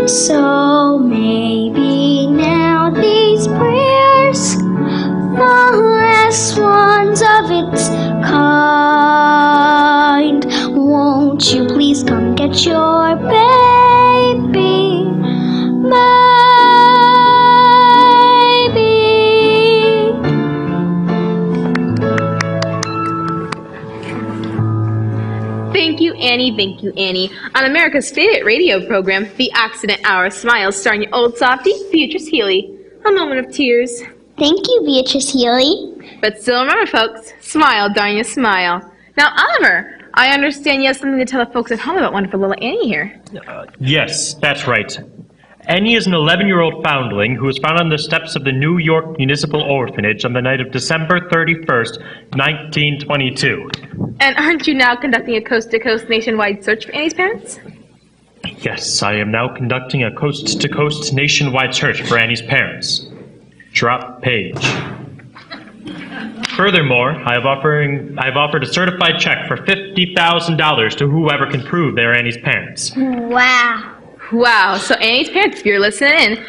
So maybe now these prayers, the last ones of its kind, won't you please come get your baby, Thank you, Annie. On America's favorite radio program, The Accident Hour, Smile, starring your old softie, Beatrice Healy. A moment of tears. Thank you, Beatrice Healy. But still remember, folks, smile, darn you, smile. Now, Oliver, I understand you have something to tell the folks at home about wonderful little Annie here. Yes, that's right. Annie is an 11-year-old foundling who was found on the steps of the New York Municipal Orphanage on the night of December 31st, 1922. And aren't you now conducting a coast-to-coast nationwide search for Annie's parents? Yes, I am now conducting a coast-to-coast nationwide search for Annie's parents. Drop page. Furthermore, I have offered a certified check for $50,000 to whoever can prove they're Annie's parents. Wow. Wow, so Annie's parents, if you're listening in,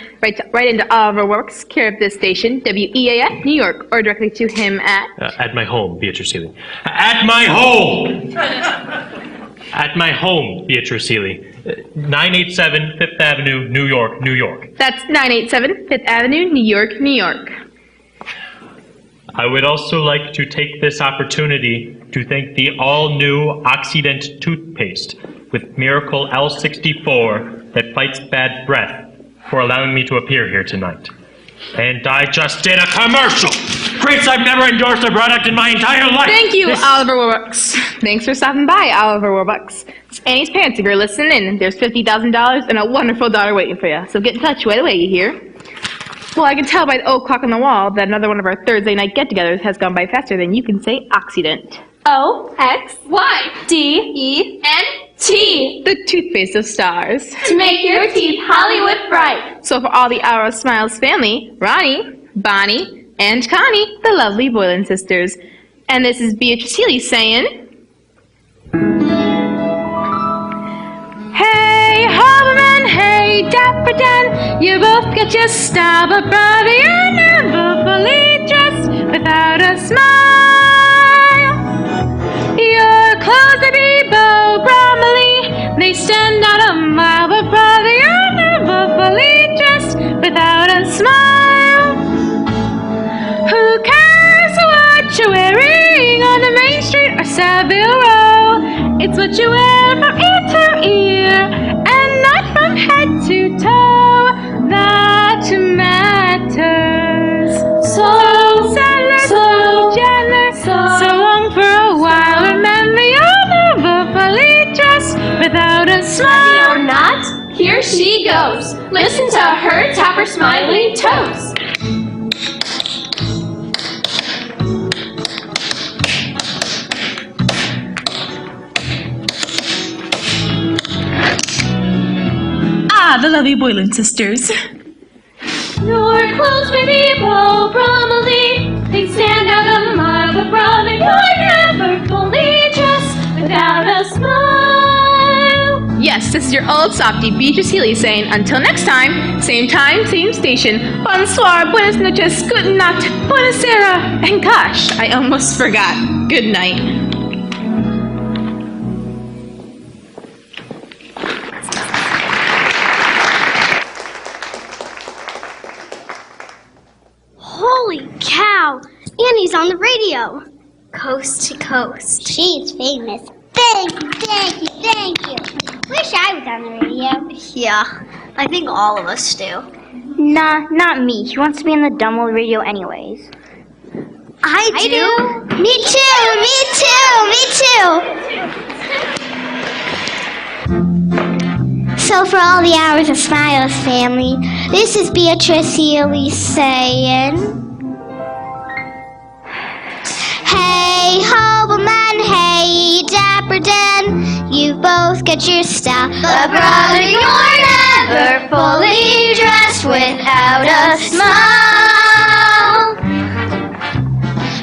right into Oliver Warbucks, care of this station, WEAF, New York, or directly to him at my home, Beatrice Healy. At my home! At my home, Beatrice Healy. 987 Fifth Avenue, New York, New York. That's 987 Fifth Avenue, New York, New York. I would also like to take this opportunity to thank the all-new Oxident toothpaste with Miracle L64 that fights bad breath for allowing me to appear here tonight. And I just did a commercial! Grace, I've never endorsed a product in my entire life! Thank you, Oliver Warbucks. Thanks for stopping by, Oliver Warbucks. It's Annie's parents if you're listening. There's $50,000 and a wonderful daughter waiting for you. So get in touch right away, you hear? Well, I can tell by the old clock on the wall that another one of our Thursday night get-togethers has gone by faster than you can say Oxident. O-X-Y-D-E-N-T. The toothpaste of stars. To make your teeth Hollywood bright. So for all the Hour of Smiles family, Ronnie, Bonnie, and Connie, the lovely Boylan sisters. And this is Beatrice Healy saying... Hey, Hoberman, hey, Dapper Dan, you both get your style, but brother, you're never fully dressed without a smile. Your clothes may be Beau Bromley, they stand out a mile, but brother, you're never fully dressed without a smile. Who cares what you're wearing on the Main Street or Savile Row? It's what you wear from ear to ear and not from head to toe that matters. So settler, so gentler, so long for a while. Remember, you're never fully dressed without a smile. Or not, here she goes. Listen to her tap her smiling toes. The lovely Boylan sisters. Your clothes may be Beau Bromley, they stand out a mile, but brother, you're never fully dressed without a smile. Yes, this is your old softie, Beatrice Healy, saying until next time, same station. Bonsoir, buenas noches, good night, buonasera, and gosh, I almost forgot. Good night. Holy cow! Annie's on the radio. Coast to coast. She's famous. Thank you, thank you, thank you. Wish I was on the radio. Yeah, I think all of us do. Nah, not me. She wants to be on the dumb old radio anyways. I do? Me too. So for all the Hours of Smiles family, this is Beatrice Healy saying, hey, Hoberman, hey, Dapper Dan, you both get your style, but brother, you're never fully dressed without a smile.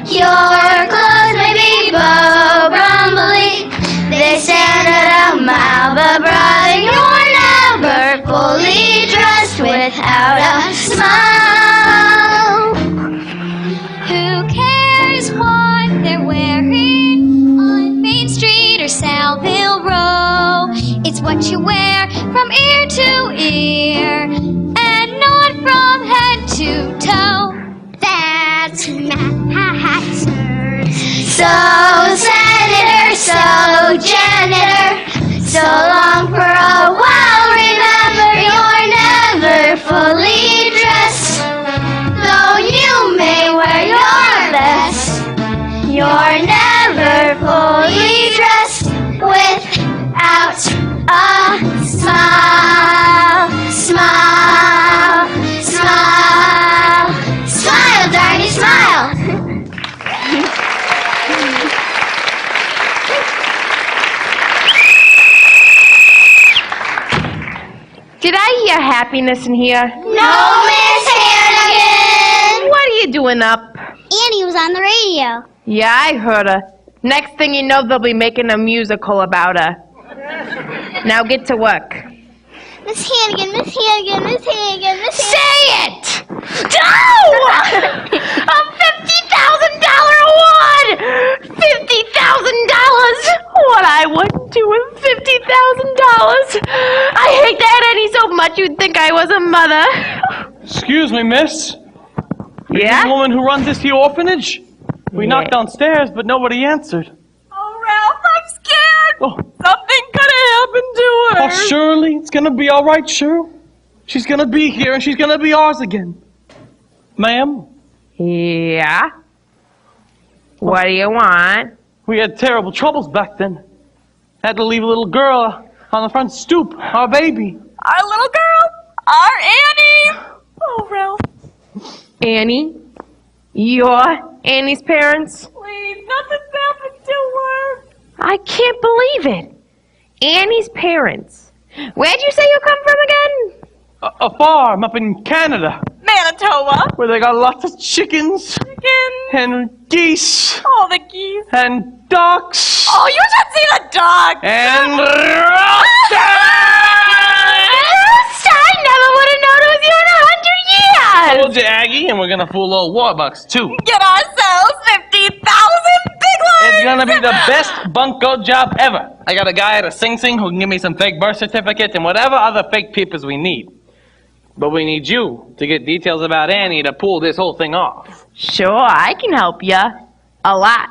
Your clothes may be Beau Bromley, they stand at a mile, but brother, you're never fully dressed without a smile. Who cares what they're wearing on Main Street or Salville Row? It's what you wear from ear to ear and not from head to toe. That matters. So senator, so janitor, so long for a while. Remember, you're never fully dressed, though you may wear your best. You're never fully dressed without a smile. Smile, smile, smile, darny smile. Did I hear happiness in here? No, Miss Hanigan. What are you doing up? Annie was on the radio. Yeah, I heard her. Next thing you know, they'll be making a musical about her. Now get to work. Miss Hanigan, Miss Hanigan, Miss Hanigan, Miss Hanigan. Say it! No! A $50,000 award! $50,000! What I wouldn't do with $50,000! I hate that Eddie so much you'd think I was a mother. Excuse me, miss. Yeah? The woman who runs this here orphanage? We knocked downstairs, but nobody answered. Oh, Ralph, I'm scared. Oh, Something could have happened to her. oh, Shirley, it's gonna be all right, Shirley. She's gonna be here, and she's gonna be ours again. Ma'am, Yeah? What do you want? we had terrible troubles back then. Had to leave a little girl on the front stoop, our baby. Our little girl? Our Annie? Oh, Ralph. Annie? You're Annie's parents? Please, nothing's happened to her. I can't believe it. Annie's parents. Where'd you say you come from again? A farm up in Canada, Manitoba. where they got lots of chickens and geese Oh, the geese. and ducks Oh, you should see the dog. and I never would have known it was you in 100 years. told you, Aggie, and we're gonna fool old Warbucks too. Get ourselves 50,000 big lions. It's gonna be the best bunko job ever. I got a guy at a Sing Sing who can give me some fake birth certificates and whatever other fake papers we need. But we need you to get details about Annie to pull this whole thing off. Sure, I can help ya. A lot.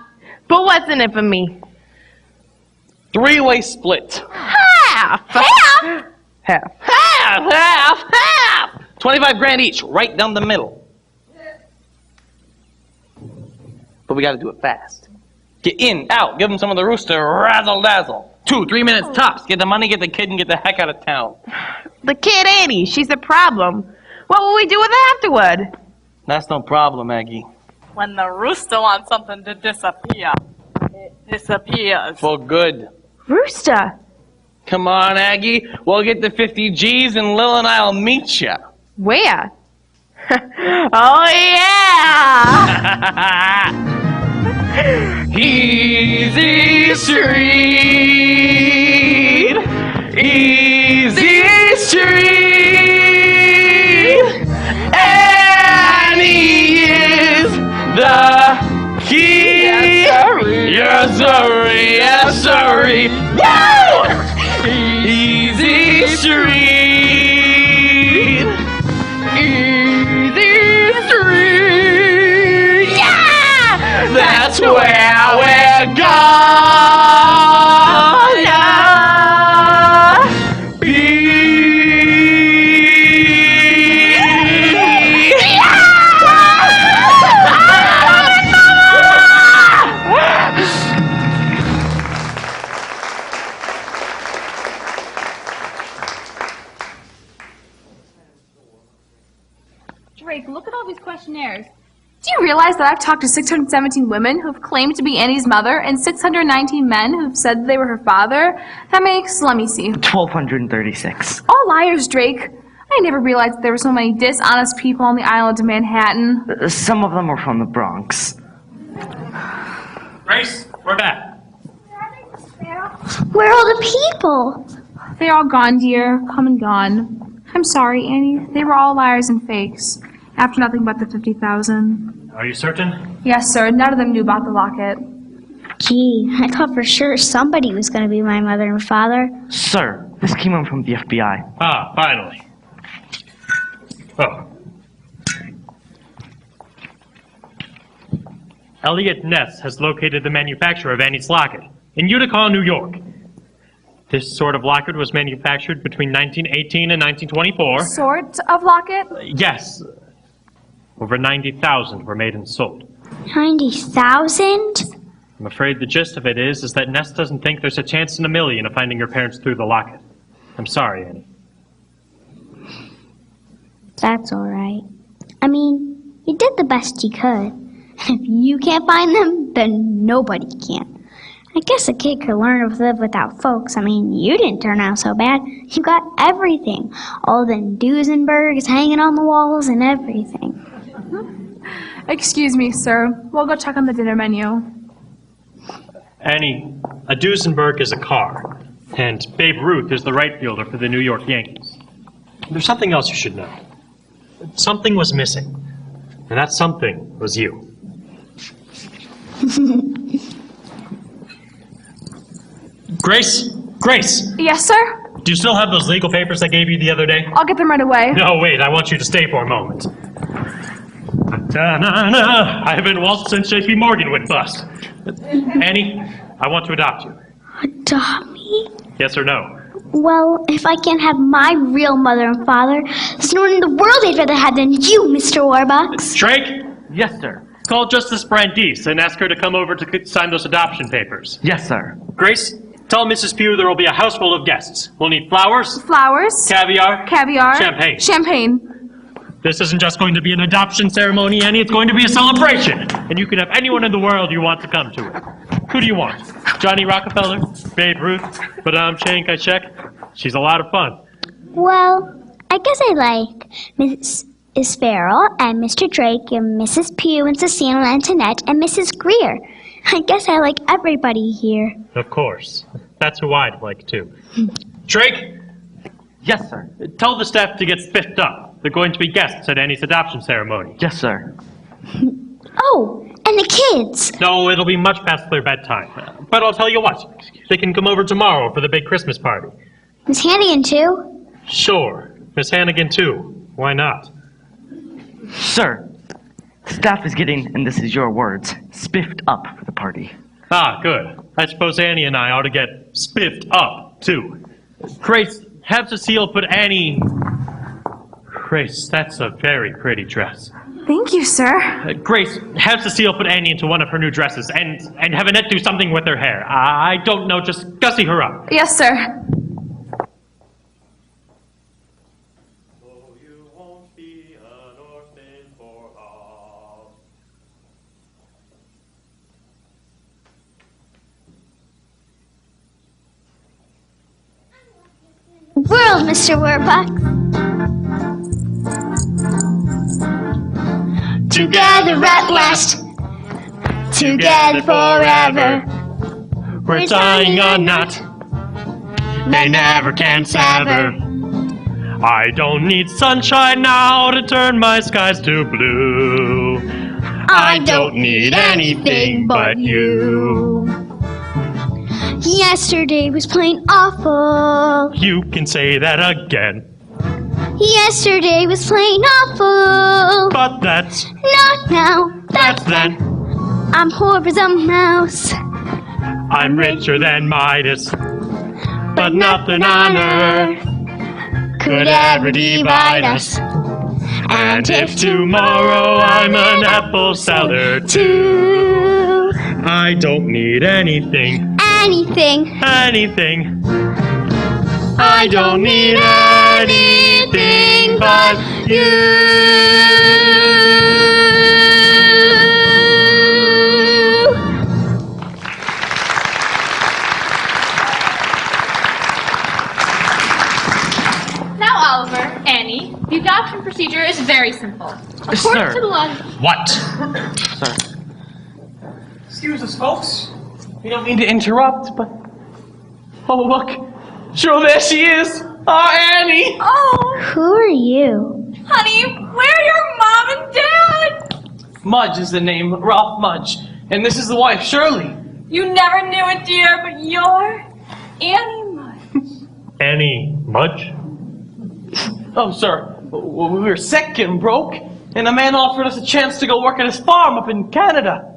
But what's in it for me? 3-way split. Half. Half? Half. Half! Half! Half! 25 grand each, right down the middle. But we gotta do it fast. Get in, out, give them some of the rooster razzle-dazzle. 2-3 minutes tops. Get the money, get the kid, and get the heck out of town. The kid Annie, she's a problem. What will we do with her afterward? That's no problem, Aggie. When the rooster wants something to disappear, it disappears. For good. Rooster. Come on, Aggie. We'll get the 50 G's and Lil and I'll meet ya. Where? Oh, yeah! Easy Street. Easy Street. Annie is the key. Yes, sorry. Yes, sorry. Woo! Easy Street. Easy Street. Yeah! That's where we're gonna be. Drake, look at all these questionnaires. Do you realize that I've talked to 617 women who've claimed to be Annie's mother and 619 men who've said they were her father? That makes, let me see. 1,236. All liars, Drake. I never realized there were so many dishonest people on the island of Manhattan. Some of them are from the Bronx. Grace, we're back. Where are all the people? They're all gone, dear. Come and gone. I'm sorry, Annie. They were all liars and fakes. After nothing but the 50,000. Are you certain? Yes, sir. None of them knew about the locket. Gee, I thought for sure somebody was going to be my mother and father. Sir, this came in from the FBI. Ah, finally. Oh. Elliot Ness has located the manufacturer of Annie's locket in Utica, New York. This sort of locket was manufactured between 1918 and 1924. Sort of locket? Yes. Over 90,000 were made and sold. 90,000? I'm afraid the gist of it is that Ness doesn't think there's a chance in a million of finding your parents through the locket. I'm sorry, Annie. That's all right. I mean, you did the best you could. If you can't find them, then nobody can. I guess a kid could learn to live without folks. I mean, you didn't turn out so bad. You got everything. All the Duesenbergs hanging on the walls and everything. Excuse me, sir. We'll go check on the dinner menu. Annie, a Duesenberg is a car, and Babe Ruth is the right fielder for the New York Yankees. There's something else you should know. Something was missing, and that something was you. Grace? Grace! Yes, sir? Do you still have those legal papers I gave you the other day? I'll get them right away. No, wait, I want you to stay for a moment. Ta-na-na. I haven't waltzed since J.P. Morgan went bust. Annie, I want to adopt you. Adopt me? Yes or no? Well, if I can't have my real mother and father, there's no one in the world I'd rather have than you, Mr. Warbucks. Drake, Yes, sir. call Justice Brandeis and ask her to come over to sign those adoption papers. Yes, sir. Grace, tell Mrs. Pugh there will be a house full of guests. We'll need flowers, Flowers, caviar, caviar, champagne. champagne. This isn't just going to be an adoption ceremony, Annie. It's going to be a celebration. And you can have anyone in the world you want to come to it. Who do you want? Johnny Rockefeller? Babe Ruth? Madame Chiang-Kai-shek? She's a lot of fun. Well, I guess I like Miss Farrell and Mr. Drake and Mrs. Pugh and Cecile and Antoinette and Mrs. Greer. I guess I like everybody here. Of course. That's who I'd like too. Drake, Yes, sir. tell the staff to get spiffed up. They're going to be guests at Annie's adoption ceremony. Yes, sir. Oh, and the kids. No, it'll be much past their bedtime. But I'll tell you what. They can come over tomorrow for the big Christmas party. Miss Hanigan, too. Sure. Miss Hanigan too. Why not? Sir, staff is getting, and this is your words, spiffed up for the party. Ah, good. I suppose Annie and I ought to get spiffed up, too. Grace, have Cecile put Annie... Grace, that's a very pretty dress. Thank you, sir. Grace, have Cecile put Annie into one of her new dresses and have Annette do something with her hair. I don't know, just gussy her up. Yes, sir. World, Mr. Warbucks. Together at last, together forever. We're tying a knot they never can sever. I don't need sunshine now to turn my skies to blue. I don't need anything but you. Yesterday was plain awful. You can say that again. Yesterday was plain awful. But that's Not now. that's then. I'm poor as a mouse. I'm richer than Midas, but nothing on earth could ever divide us. And if tomorrow I'm an apple seller too, I don't need anything, anything. I don't need anything but you. Now, Oliver, Annie, the adoption procedure is very simple. According Sir. to the law... What? Sir. Excuse us, folks. We don't mean to interrupt, but... Oh, look. Sure, there she is. Our Annie. Oh, Who are you? honey, where are your mom and dad? Mudge is the name, Ralph Mudge. And this is the wife, Shirley. You never knew it, dear, but you're Annie Mudge. Annie Mudge? Oh, sir. We were sick and broke, and a man offered us a chance to go work at his farm up in Canada.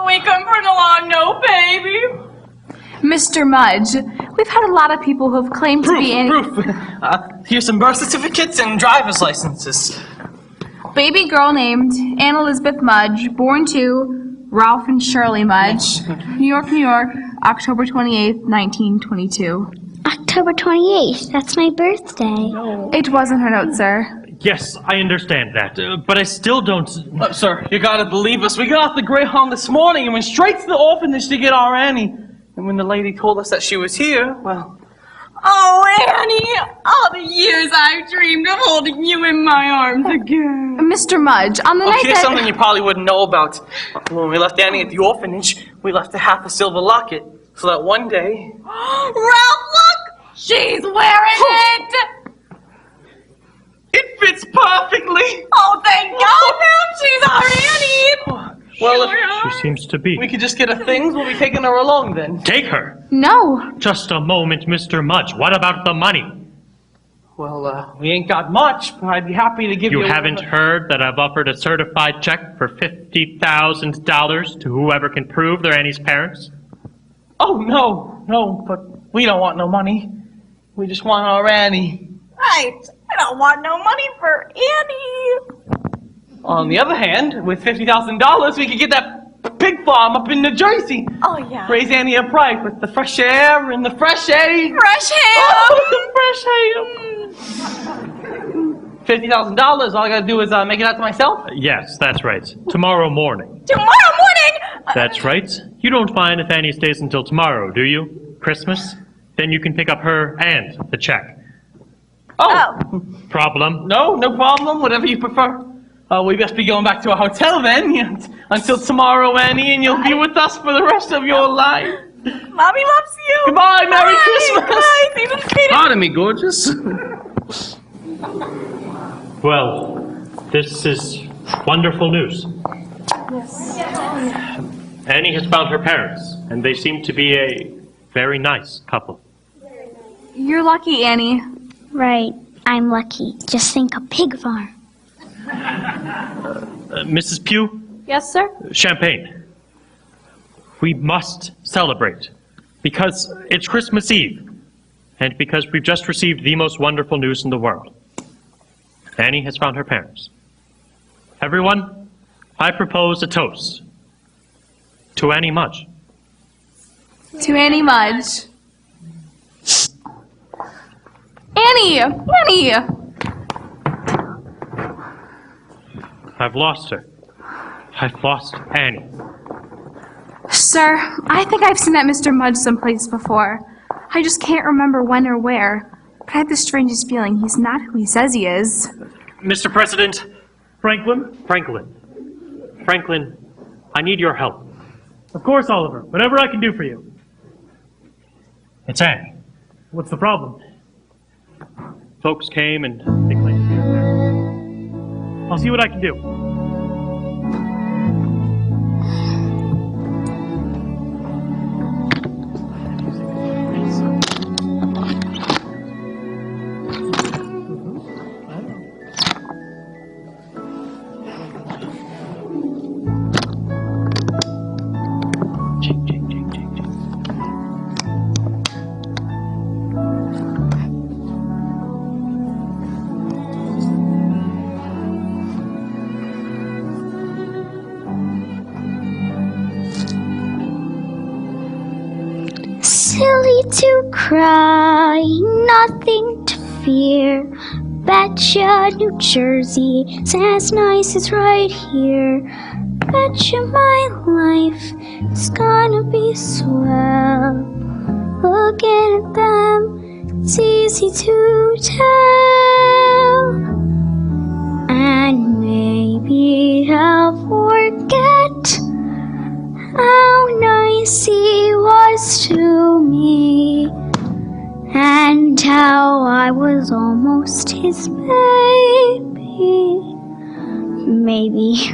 We couldn't bring along no baby. Mr. Mudge, we've had a lot of people who have claimed to be in... Proof. Here's some birth certificates and driver's licenses. Baby girl named Anne Elizabeth Mudge, born to Ralph and Shirley Mudge, New York, New York, October 28th, 1922. October 28th. That's my birthday. It wasn't her note, sir. Yes, I understand that, but I still don't... Sir, you gotta believe us. We got off the Greyhound this morning and went straight to the orphanage to get our Annie. And when the lady told us that she was here, well... Oh, Annie, all the years I've dreamed of holding you in my arms again. Mr. Mudge, on the night here's that... something you probably wouldn't know about. When we left Annie at the orphanage, we left her half a silver locket. So that one day... Ralph, look! She's wearing it! It fits perfectly! Oh, thank God, ma'am, she's our Annie! Well, She seems to be. we could just get her things, we'll be taking her along then. Take her! No. Just a moment, Mr. Mudge. What about the money? Well, we ain't got much, but I'd be happy to give you... You haven't heard that I've offered a certified check for $50,000 to whoever can prove they're Annie's parents? Oh, no, but we don't want no money. We just want our Annie. Right. I don't want no money for Annie. On the other hand, with $50,000, we could get that pig farm up in New Jersey. Oh, yeah. Raise Annie a price with the fresh air and the fresh eggs. Fresh ham. Oh, the fresh ham. $50,000, all I gotta do is make it out to myself? Yes, that's right. Tomorrow morning. Tomorrow morning? That's right. You don't mind if Annie stays until tomorrow, do you? Christmas? Then you can pick up her and the check. Oh. Problem? No problem. Whatever you prefer. We best be going back to our hotel then. Until tomorrow, Annie, and you'll be with us for the rest of your life. Mommy loves you. Goodbye, Merry Christmas. Bye. See you in Sweden. Pardon me, gorgeous. Well, this is wonderful news. Yes. Annie has found her parents, and they seem to be a very nice couple. You're lucky, Annie. Right. I'm lucky. Just think a pig farm. Mrs. Pugh, Yes, sir? champagne. We must celebrate, because it's Christmas Eve, and because we've just received the most wonderful news in the world. Annie has found her parents. Everyone, I propose a toast. To Annie Mudge. To Annie Mudge. Annie! Annie! I've lost her. I've lost Annie. Sir, I think I've seen that Mr. Mudge someplace before. I just can't remember when or where. But I have the strangest feeling he's not who he says he is. Mr. President, Franklin, I need your help. Of course, Oliver. Whatever I can do for you. It's Annie. What's the problem? Folks came and they claimed to be her parents. I'll see what I can do. Silly to cry, nothing to fear. Betcha New Jersey, it's as nice as right here. Betcha my life is gonna be swell. Looking at them, it's easy to tell. And maybe I'll forget how nice he was to me, and how I was almost his baby. Maybe.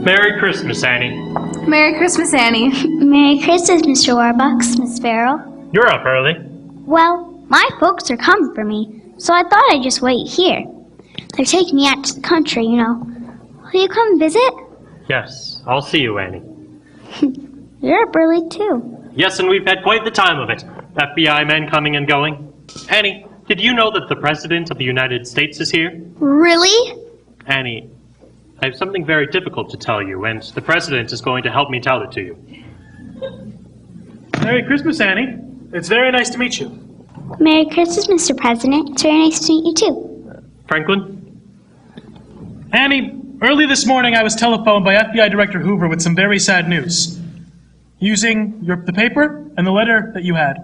Merry Christmas, Annie. Merry Christmas, Annie. Merry Christmas, Mr. Warbucks, Miss Farrell. You're up early. Well, my folks are coming for me, so I thought I'd just wait here. They're taking me out to the country, you know. Will you come visit? Yes, I'll see you, Annie. You're up early, too. Yes, and we've had quite the time of it. FBI men coming and going. Annie, did you know that the President of the United States is here? Really? Annie, I have something very difficult to tell you, and the President is going to help me tell it to you. Merry Christmas, Annie. It's very nice to meet you. Merry Christmas, Mr. President. It's very nice to meet you, too. Franklin? Annie, early this morning I was telephoned by FBI Director Hoover with some very sad news. Using the paper and the letter that you had,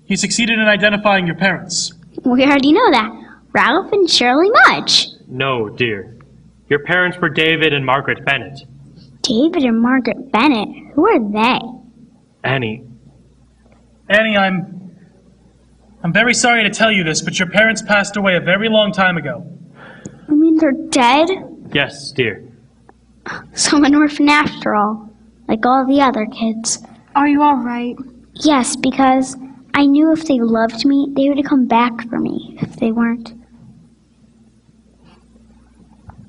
he succeeded in identifying your parents. We already know that. Ralph and Shirley Mudge. No, dear. Your parents were David and Margaret Bennett. David and Margaret Bennett? Who are they? Annie, Annie, I'm very sorry to tell you this, but your parents passed away a very long time ago. You mean they're dead? Yes, dear. So I'm an orphan after all, like all the other kids. Are you all right? Yes, because I knew if they loved me, they would come back for me if they weren't.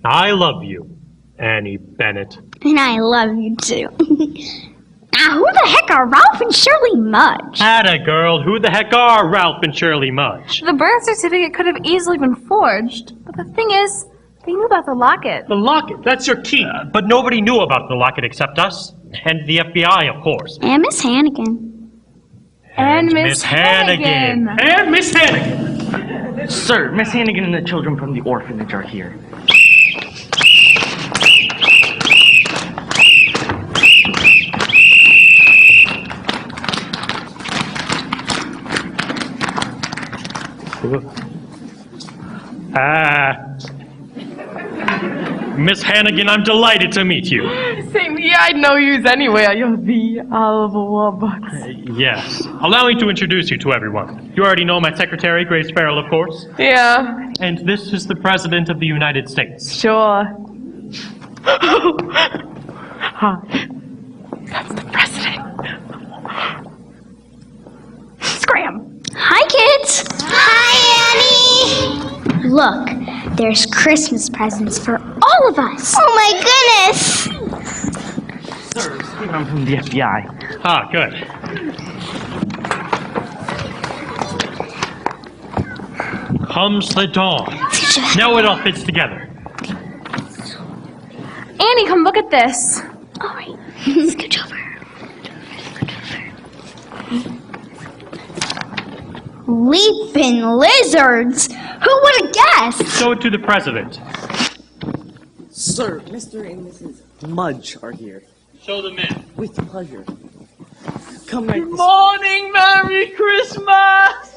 I love you, Annie Bennett. And I love you too. Now, who the heck are Ralph and Shirley Mudge? Atta girl, who the heck are Ralph and Shirley Mudge? The birth certificate could have easily been forged, but the thing is, they knew about the locket. The locket, that's your key. But nobody knew about the locket except us. And the FBI, of course. And Miss Hanigan. And Miss Hanigan. And Miss Hanigan. Sir, Miss Hanigan and the children from the orphanage are here. Miss Hanigan, I'm delighted to meet you. Same here, I'd know yous anywhere. You're the Oliver Warbucks. Yes. Allow me to introduce you to everyone. You already know my secretary, Grace Farrell, of course. Yeah, And this is the President of the United States. sure. Hi. That's the president. Scram! Hi, kids! Hi, Annie. Look, there's Christmas presents for all of us. Oh my goodness. Sir, I'm from the FBI. Ah, good. Comes the dawn. Now it all fits together. Annie, come look at this. All right, scooch over. Leaping lizards! Who would have guessed? Show it to the President. Sir, Mr. and Mrs. Mudge are here. Show them in. With pleasure. Come right this Morning, Merry Christmas!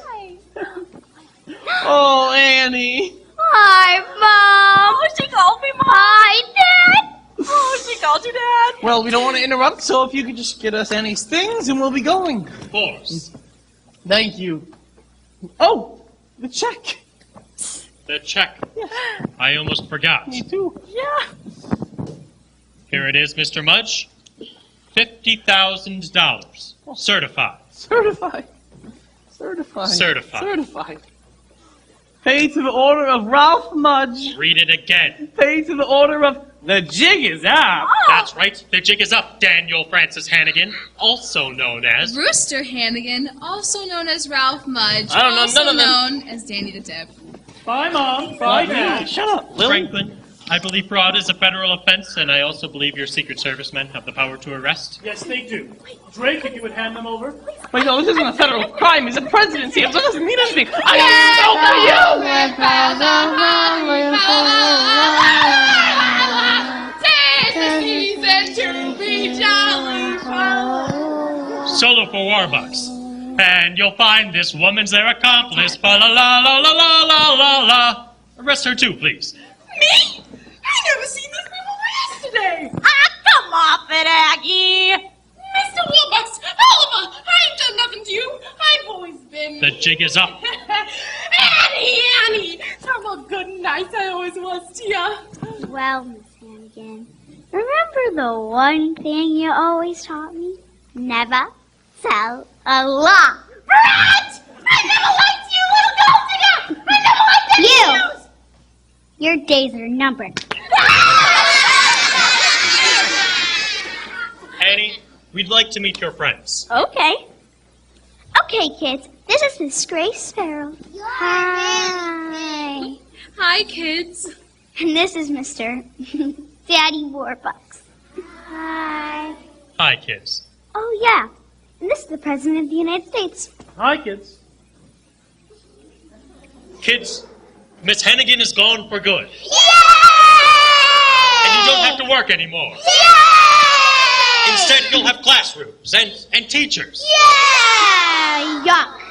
Oh, Annie. Hi, Mom. Oh, she called me Mom. Hi, Dad. Oh, she called you Dad. Well, we don't want to interrupt, so if you could just get us Annie's things and we'll be going. Of course. Thank you. Oh, the check. The check. I almost forgot. Me too. Yeah. Here it is, Mr. Mudge. $50,000. Certified. Certified. Certified. Certified. Certified. Paid to the order of Ralph Mudge. Read it again. Paid to the order of the jig is up. That's right. The jig is up, Daniel Francis Hanigan, also known as Rooster Hanigan, also known as Ralph Mudge, I don't know also none of them. known as Danny the Dip. Bye, Mom. Bye, Dad. Shut up, Lily. Franklin. I believe fraud is a federal offense, and I also believe your Secret Service men have the power to arrest. Yes, they do. Drake, if you would hand them over. Wait, no, this isn't a federal crime. It's a presidency. It doesn't mean anything. I Solo for Warbucks. And you'll find this woman's their accomplice. Fa la la la la la la la la. Arrest her too, please. Me? I never seen this before yesterday. Ah, come off it, Aggie. Mr. Warbucks, Oliver, I ain't done nothing to you. I've always been... The jig is up. Annie! Talk about good and nice I always was to you. Well, Miss Hanigan, remember the one thing you always taught me? Never tell a lie. Brett! I never liked you, little gold digger! I never liked any You! of yous! Your days are numbered. Annie, we'd like to meet your friends. Okay. Okay, kids. This is Miss Grace Farrell. Hi. Hi, kids. And this is Mr. Daddy Warbucks. Hi. Hi, kids. Oh, yeah. And this is the President of the United States. Hi, kids. Kids, Miss Hanigan is gone for good. Yay! And you don't have to work anymore. Yay! Instead, you'll have classrooms and teachers. Yeah! Yuck.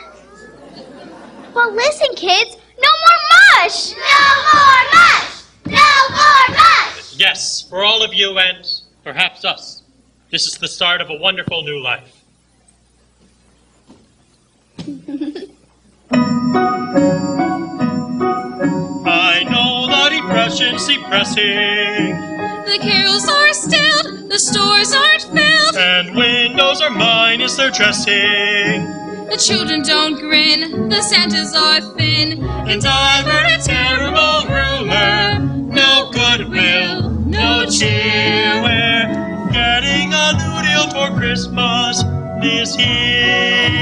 But listen, kids. No more mush. No more mush! No more mush! Yes, for all of you and perhaps us, this is the start of a wonderful new life. emergency pressing. The carols are stilled, the stores aren't filled, And windows are minus their dressing. the children don't grin, the Santas are thin. And I've heard a terrible rumor, no goodwill, no cheer. We're getting a new deal for Christmas this year.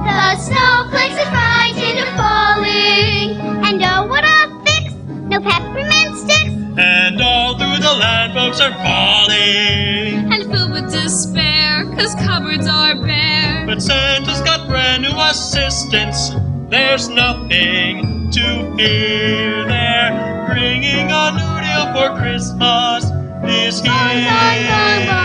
The snowflakes are frightened of falling. And oh, what a fix! No peppermint sticks. And all through the land folks are falling. And filled with despair, 'cause cupboards are bare. But Santa's got brand new assistants. There's nothing to fear. They're bringing a new deal for Christmas this year.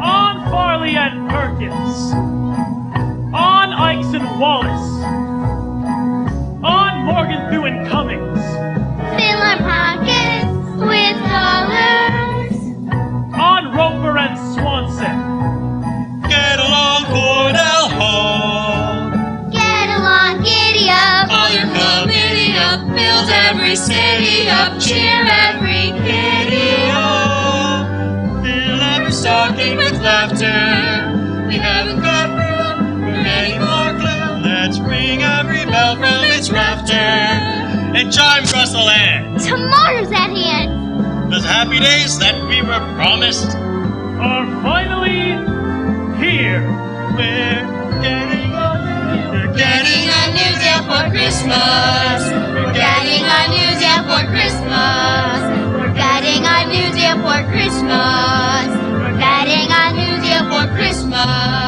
On Farley and Perkins. On Ikes and Wallace. On Morgan and Cummings. Fill our pockets with dollars. On Roper and Swanson. Get along, Cornell Hall. Get along, giddy up. All your committee up, build every city up, cheer every kitty up. Fill every stocking with laughter. We haven't got room for any more gloom. Let's ring every bell from its rafter and chime across the land. Tomorrow's at hand. Those happy days that we were promised Are finally here. We're getting a new deal for Christmas. We're getting a new deal for Christmas. We're getting a new deal for Christmas. We're getting a new deal for Christmas.